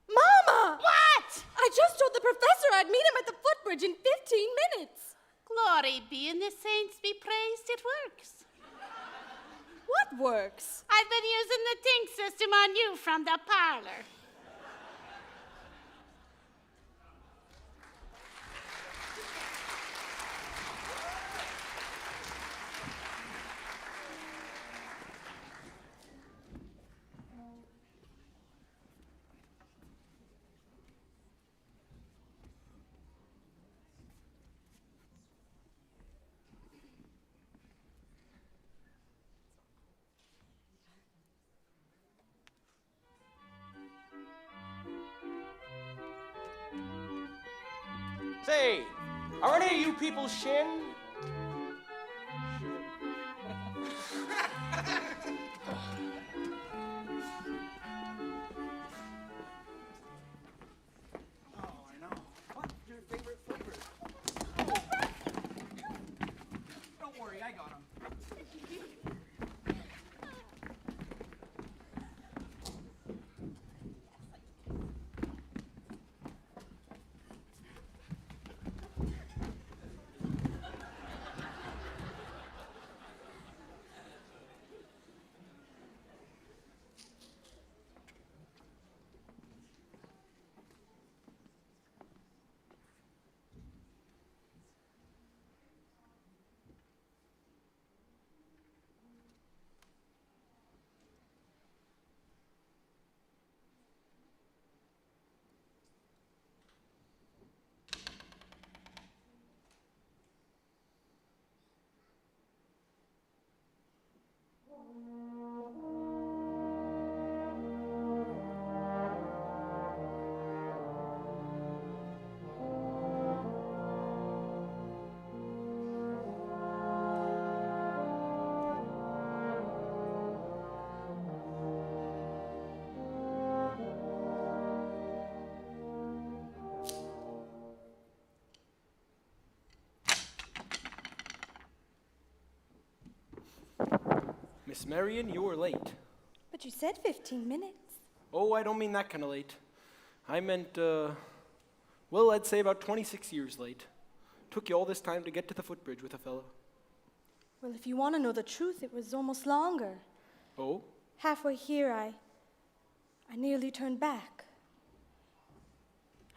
Mama! What? I just told the professor I'd meet him at the footbridge in 15 minutes. Glory be and the saints be praised, it works. What works? I've been using the think system on you from the parlor. Say, are any of you people Shin? Don't worry, I got him. Miss Marion, you were late. But you said 15 minutes. Oh, I don't mean that kind of late. I meant, well, I'd say about 26 years late. Took you all this time to get to the footbridge with a fellow. Well, if you want to know the truth, it was almost longer. Oh? Halfway here, I nearly turned back.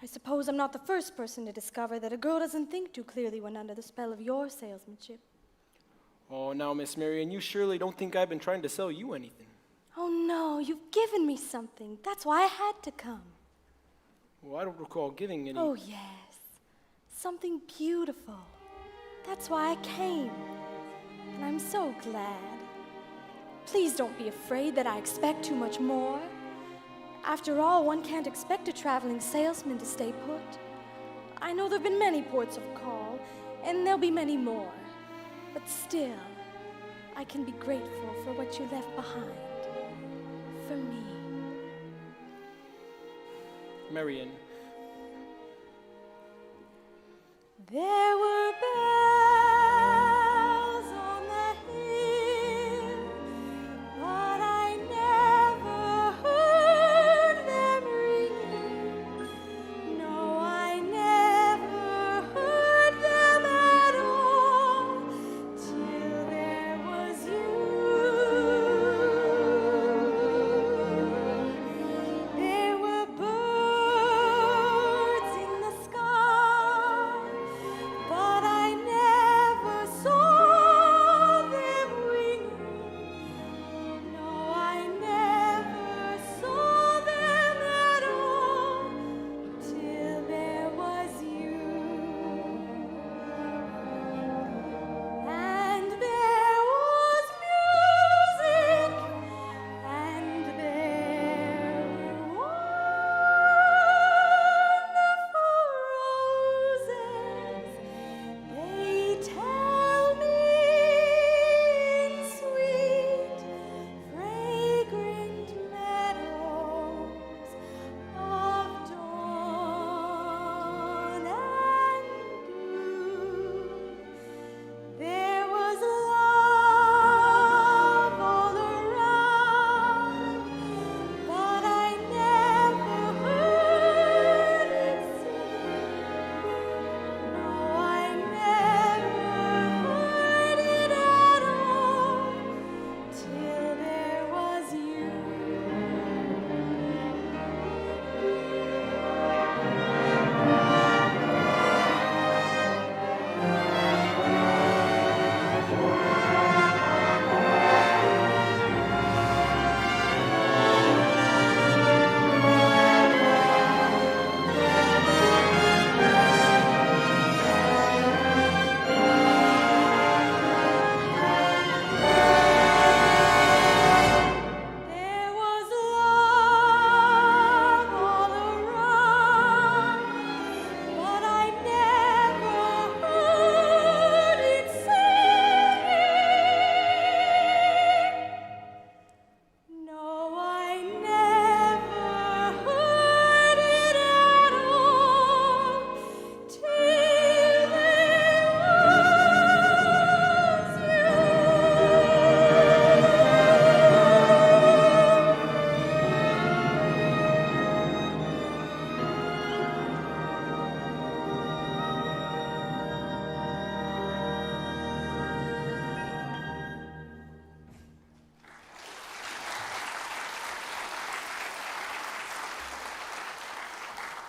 I suppose I'm not the first person to discover that a girl doesn't think too clearly when under the spell of your salesmanship. Oh, now, Miss Marion, you surely don't think I've been trying to sell you anything. Oh, no, you've given me something. That's why I had to come. Well, I don't recall giving any. Oh, yes. Something beautiful. That's why I came. And I'm so glad. Please don't be afraid that I expect too much more. After all, one can't expect a traveling salesman to stay put. I know there have been many ports of call, and there'll be many more. But still, I can be grateful for what you left behind. For me. Marion. There were bells on the hill, but I never heard them ringing. No, I never heard them at all till there was you. There were birds in the sky, but I never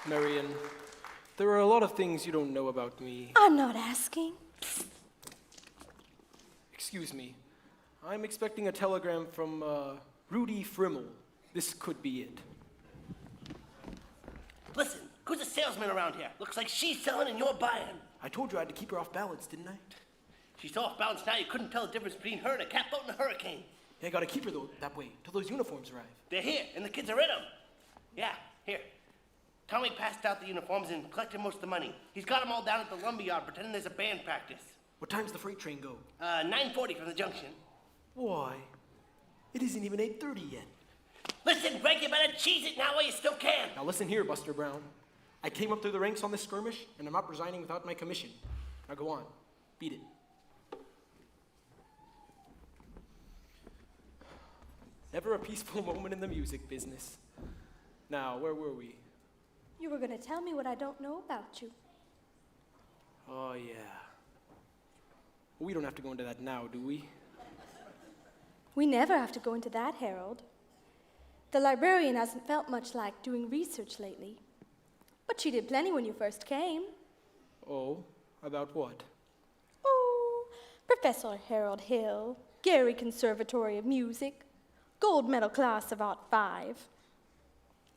Marion, there are a lot of things you don't know about me. I'm not asking. Excuse me. I'm expecting a telegram from Rudy Frimmel. This could be it. Listen, who's a salesman around here? Looks like she's selling and you're buying. I told you I had to keep her off balance, didn't I? She's so off balance now you couldn't tell the difference between her and a catboat in a hurricane. Yeah, I gotta keep her though that way till those uniforms arrive. They're here, and the kids are in them. Yeah, here. Tommy passed out the uniforms and collected most of the money. He's got them all down at the lumberyard pretending there's a band practice. What time's the freight train go? 9:40 from the junction. Why? It isn't even 8:30 yet. Listen, Greg, you better cheese it now while you still can. Now listen here, Buster Brown. I came up through the ranks on this skirmish, and I'm not resigning without my commission. Now go on. Beat it. Never a peaceful moment in the music business. Now, where were we? You were going to tell me what I don't know about you. Oh, yeah. We don't have to go into that now, do we? We never have to go into that, Harold. The librarian hasn't felt much like doing research lately. But she did plenty when you first came. Oh, about what? Oh, Professor Harold Hill, Gary Conservatory of Music, gold medal class of '05.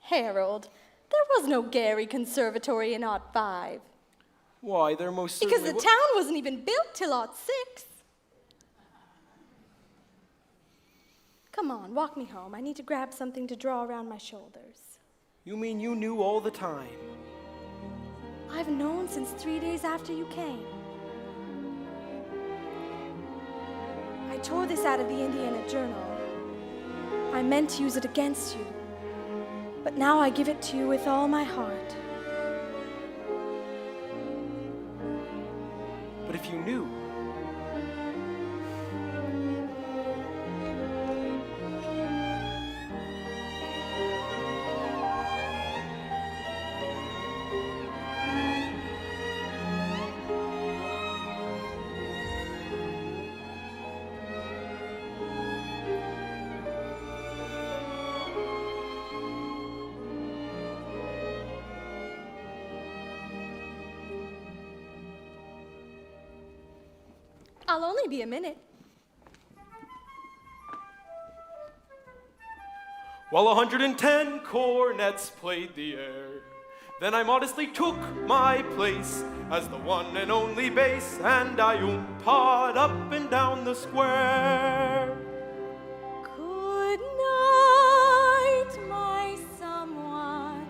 Harold, there was no Gary Conservatory in '05. Why, there most Because certainly the town wasn't even built till '06. Come on, walk me home. I need to grab something to draw around my shoulders. You mean you knew all the time? I've known since 3 days after you came. I tore this out of the Indiana Journal. I meant to use it against you, but now I give it to you with all my heart. But if you knew, I'll only be a minute. while 110 cornets played the air, then I modestly took my place as the one and only bass, and I oompawed up and down the square. Good night, my someone.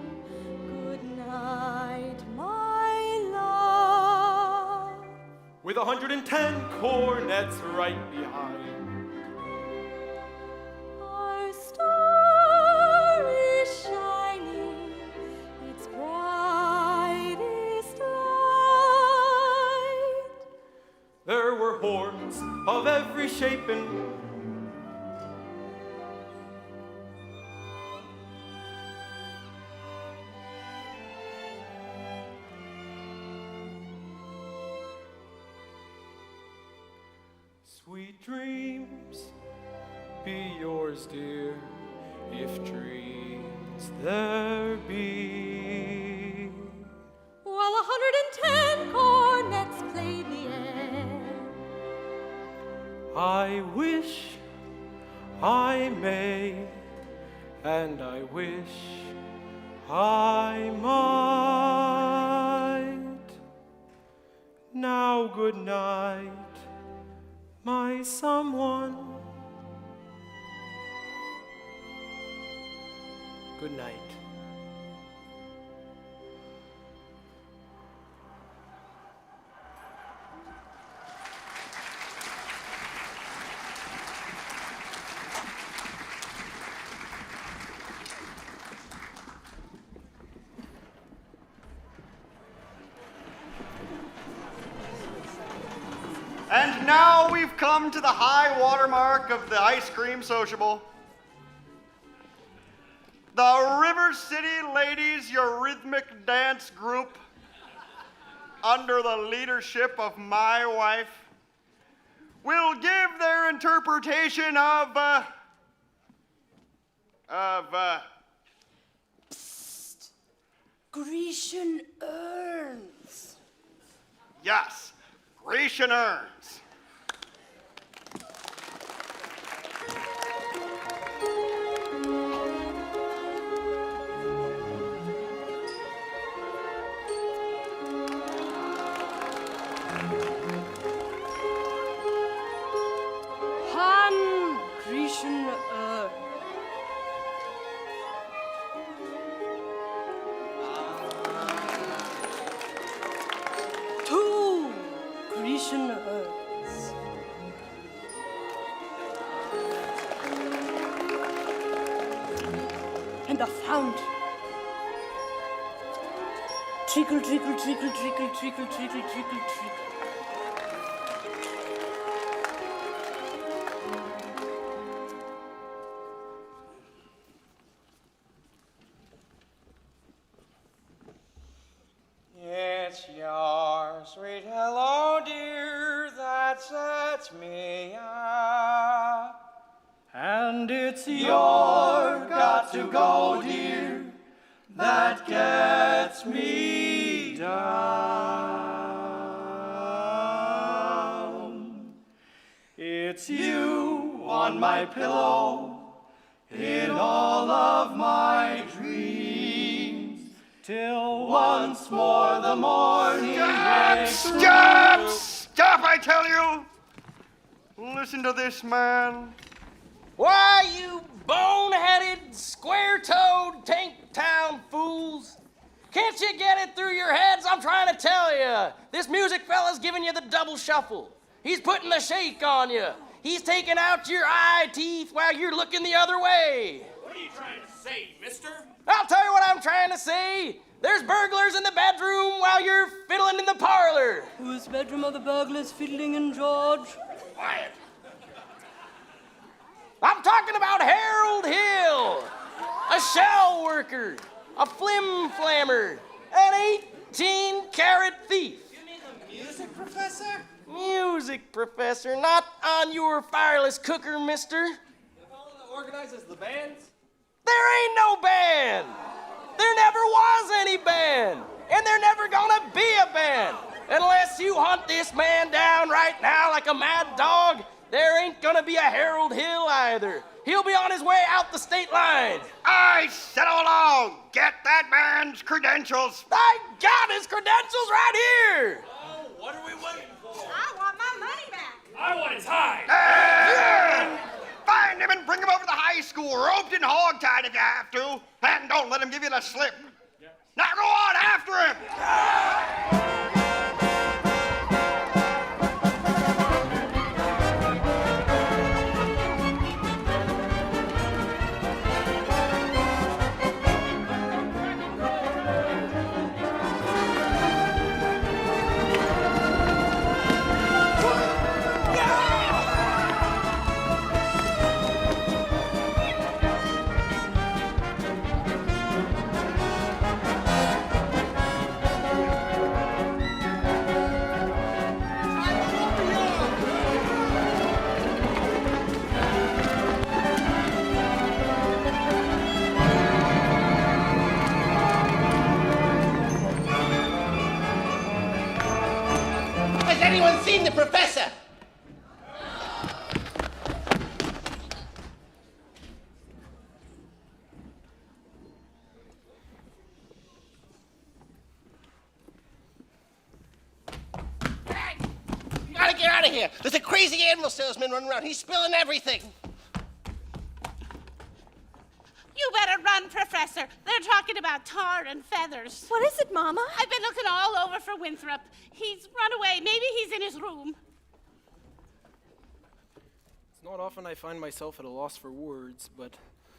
Good night, my love. With 110 cornets right behind. Our star is shining, its brightest light. There were horns of every shape and sweet dreams be yours, dear, if dreams there be. While 110 cornets played the air, I wish I may, and I wish I might. Now good night, my someone. Good night. And now we've come to the high water mark of the ice cream sociable. The River City Ladies Eurythmic Dance Group, under the leadership of my wife, will give their interpretation of Grecian urns. Yes, Grecian urns. Han Grecian urn. Two Grecian urns. And a fountain. Trickle, trickle, trickle, trickle, trickle, trickle, trickle, trickle. It's your sweet hello, dear, that sets me up. And it's your got to go, dear, that gets me down. It's you on my pillow in all of my dreams, till once more the morning wakes. Stop, I tell you! Listen to this, man. Why, you bone-headed, square-toed, tank-town fools! Can't you get it through your heads? I'm trying to tell you. This music fella's giving you the double shuffle. He's putting the shake on you. He's taking out your eye teeth while you're looking the other way. What are you trying to say, mister? I'll tell you what I'm trying to say. There's burglars in the bedroom while you're fiddling in the parlor. Whose bedroom are the burglars fiddling in, George? Quiet. I'm talking about Harold Hill, a shell worker, a flim-flammer, an 18-carat thief. You mean the music professor? Music professor, not on your fireless cooker, mister. The fellow that organizes the bands? There ain't no band. There never was any band. And there never gonna be a band. Unless you hunt this man down right now like a mad dog, there ain't gonna be a Harold Hill either. He'll be on his way out the state line. I said all along, get that man's credentials. I got his credentials right here. Oh, what are we waiting for? I want my money back. I want his hide. Find him and bring him over to the high school, roped and hog-tied if you have to, and don't let him give you the slip. Now go on after him. Has anyone seen the professor? You gotta get out of here. There's a crazy animal salesman running around. He's spilling everything. You better run, Professor. They're talking about tar and feathers. What is it, Mama? I've been looking all over for Winthrop. He's run away. Maybe he's in his room. It's not often I find myself at a loss for words, but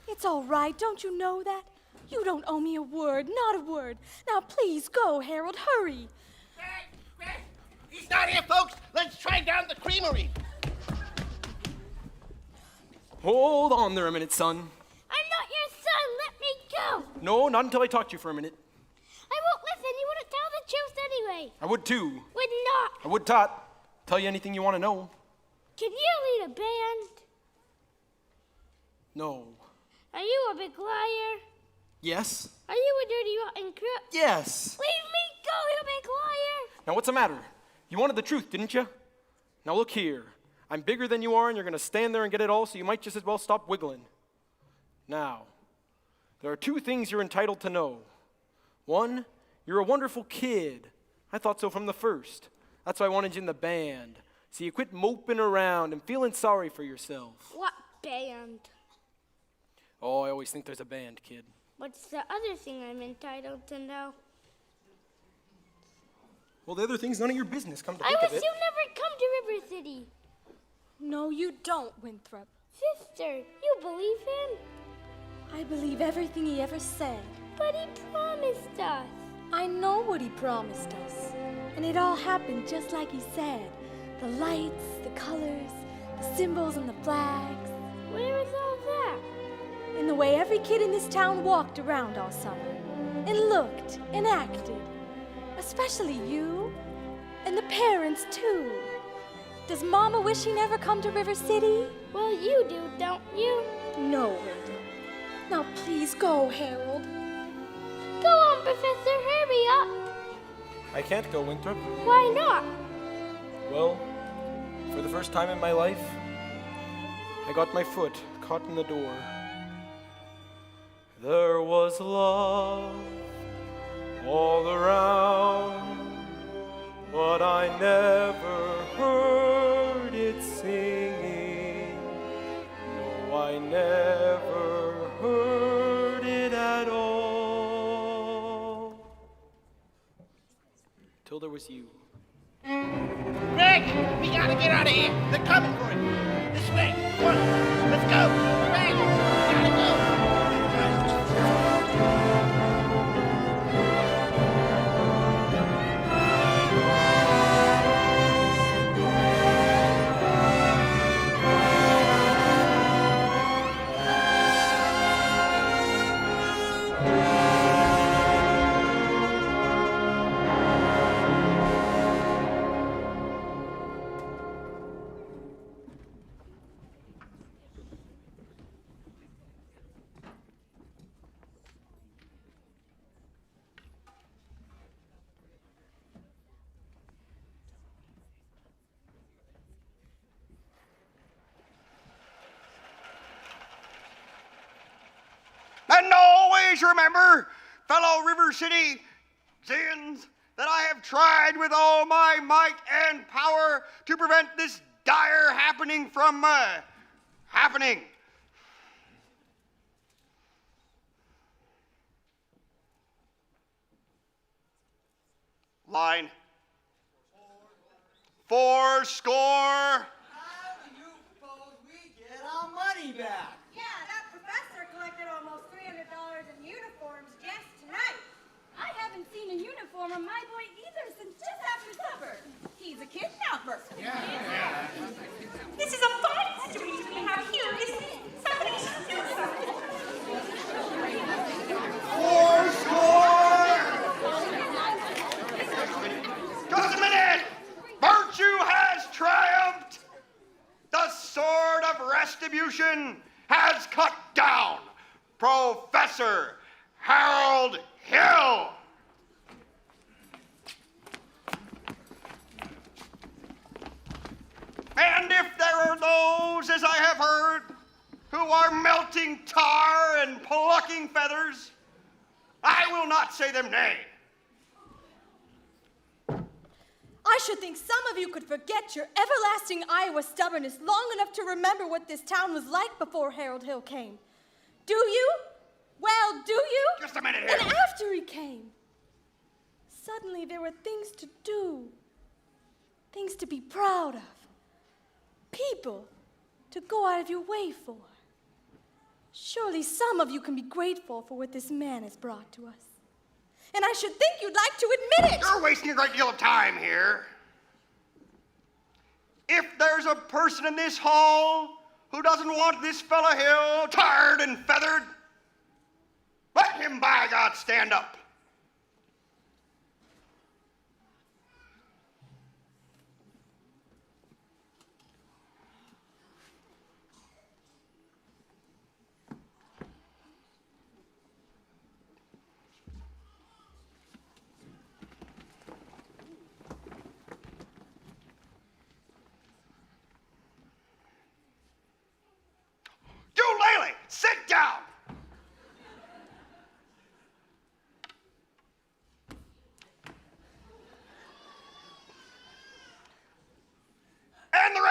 It's all right. Don't you know that? You don't owe me a word, not a word. Now, please go, Harold. Hurry. He's not here, folks. Let's try down the creamery. hold on there a minute, son. I'm not your son. Let me go. No, not until I talk to you for a minute. I won't listen. You wouldn't tell the truth anyway. I would too. Would not. I would, Tot. Tell you anything you want to know. Can you lead a band? No. Are you a big liar? Yes? Are you a dirty rotten crook? Yes. Leave me go, you big liar! Now, what's the matter? You wanted the truth, didn't you? Now, look here. I'm bigger than you are, and you're going to stand there and get it all, so you might just as well stop wiggling. Now, there are two things you're entitled to know. One, you're a wonderful kid. I thought so from the first. That's why I wanted you in the band. So you quit moping around and feeling sorry for yourself. What band? Oh, I always think there's a band, kid. What's the other thing I'm entitled to know? Well, the other thing's none of your business, come to I think wish of it. you never come to River City. No, you don't, Winthrop. Sister, you believe him? I believe everything he ever said. But he promised us. I know what he promised us. And it all happened just like he said. The lights, the colors, the symbols and the flags. Where is all that? In the way every kid in this town walked around all summer. And looked and acted. Especially you. And the parents, too. Does Mama wish he never come to River City? Well, you do, don't you? No, Winthrop. Now please go, Harold. Go on, Professor, hurry up. I can't go, Winthrop. Why not? Well, for the first time in my life, I got my foot caught in the door. There was love all around, but I never heard it singing. No, I never heard it at all. Till there was you. Greg, we gotta get out of here. They're coming for you. This way. Come on. Let's go. Greg, we gotta go. And always remember, fellow River City Zians, that I have tried with all my might and power to prevent this dire happening from happening. Line. 4 score. How do you suppose we get our money back? Yeah, that professor collected almost $300 in uniforms just tonight. I haven't seen a uniform on my boy either since just after supper. He's a kidnapper. This is a fine situation we have here, isn't it? Somebody should do something. 4 score. Just a minute. Virtue has triumphed. The sword of retribution has cut down Professor Harold Hill. And if there are those, as I have heard, who are melting tar and plucking feathers, I will not say them nay. I should think some of you could forget your everlasting Iowa stubbornness long enough to remember what this town was like before Harold Hill came. Do you? Well, do you? Just a minute here. And after he came, suddenly there were things to do, things to be proud of, people to go out of your way for. Surely some of you can be grateful for what this man has brought to us. And I should think you'd like to admit it. You're wasting a great deal of time here. If there's a person in this hall who doesn't want this fella Hill tarred and feathered, let him, by God, stand up.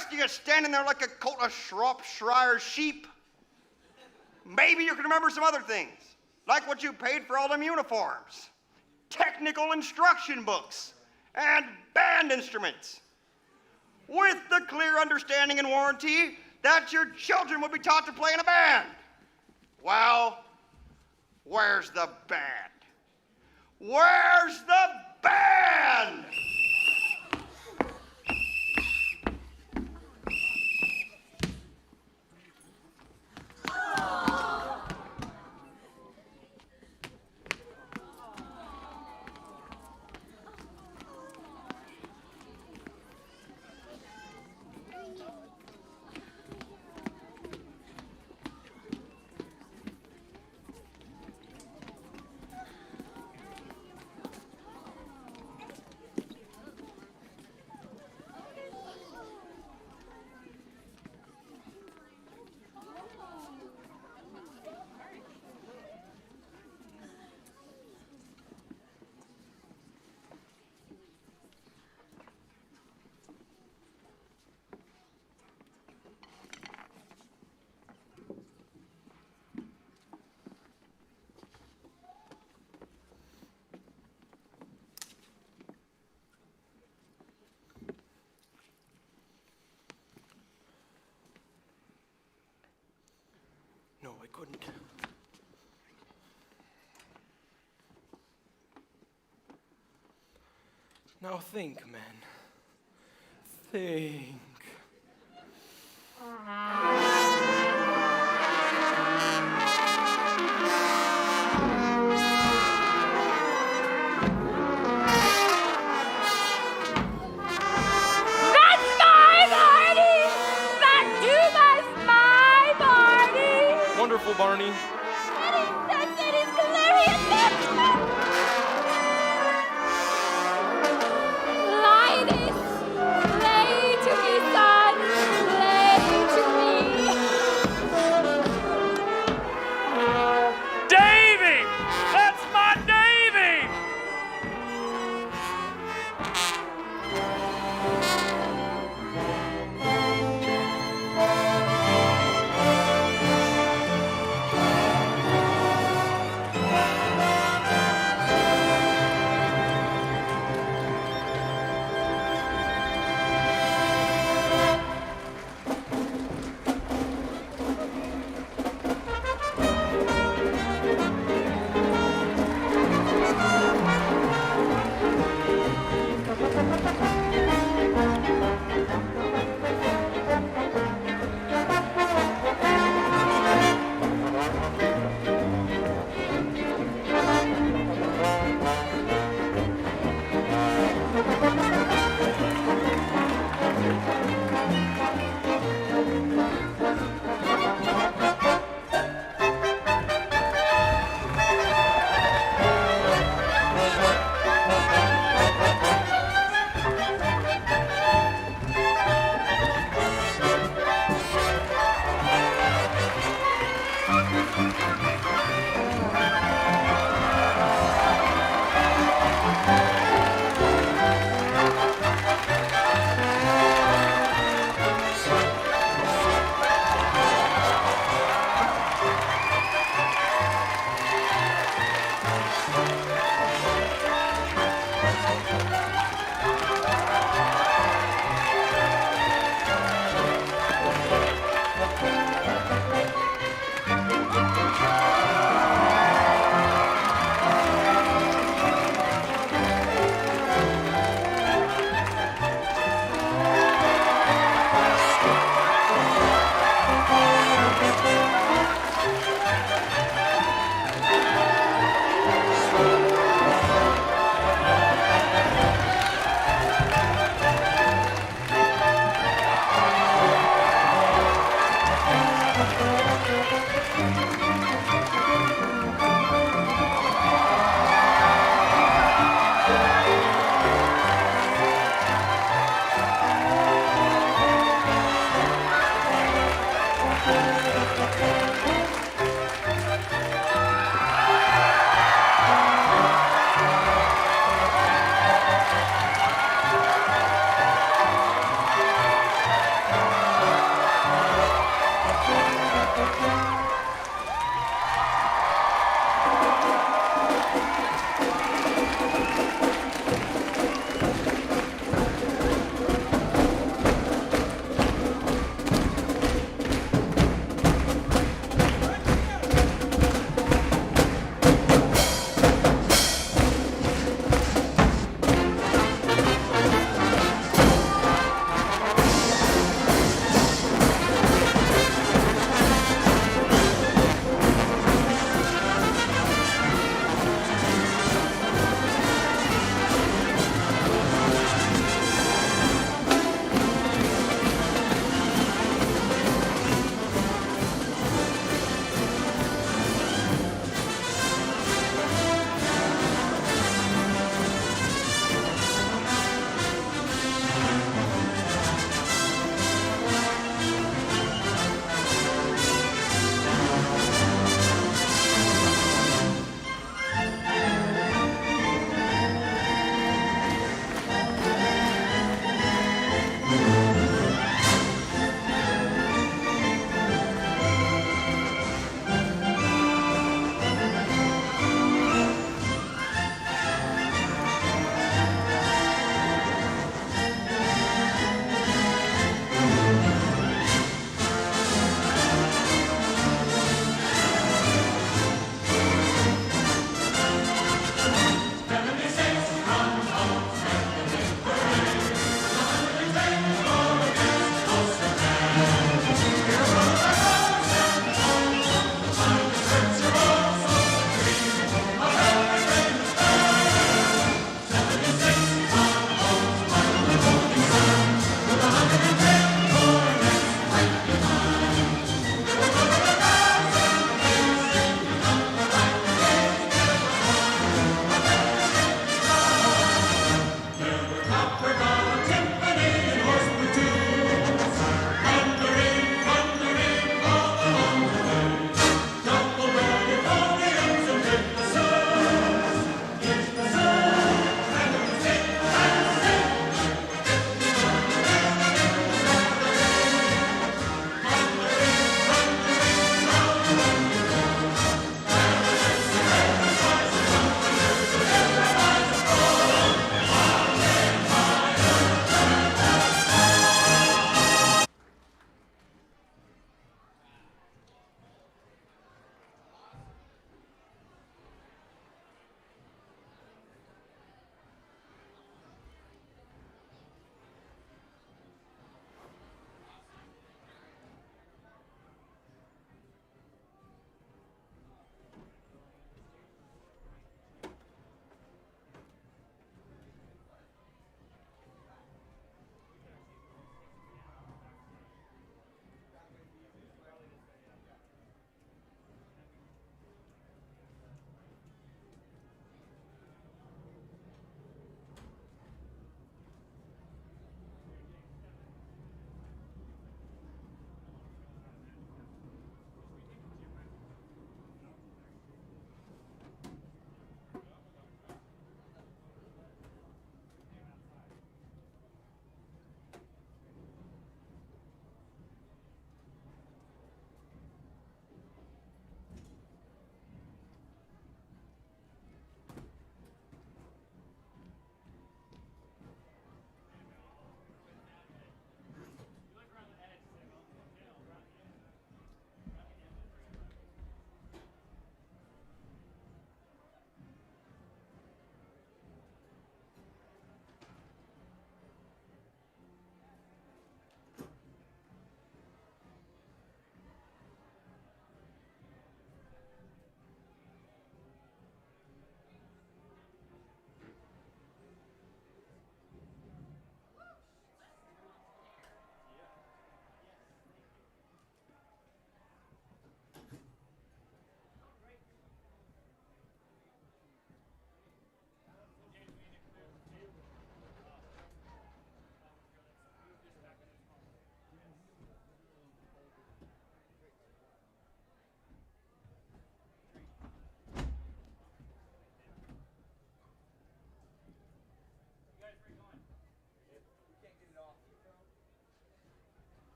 rest of you standing there like a colt of Shropshire sheep. Maybe you can remember some other things, like what you paid for all them uniforms, technical instruction books, and band instruments, with the clear understanding and warranty that your children would be taught to play in a band. Well, where's the band? Where's the band? No, I couldn't. Now think, man. Think.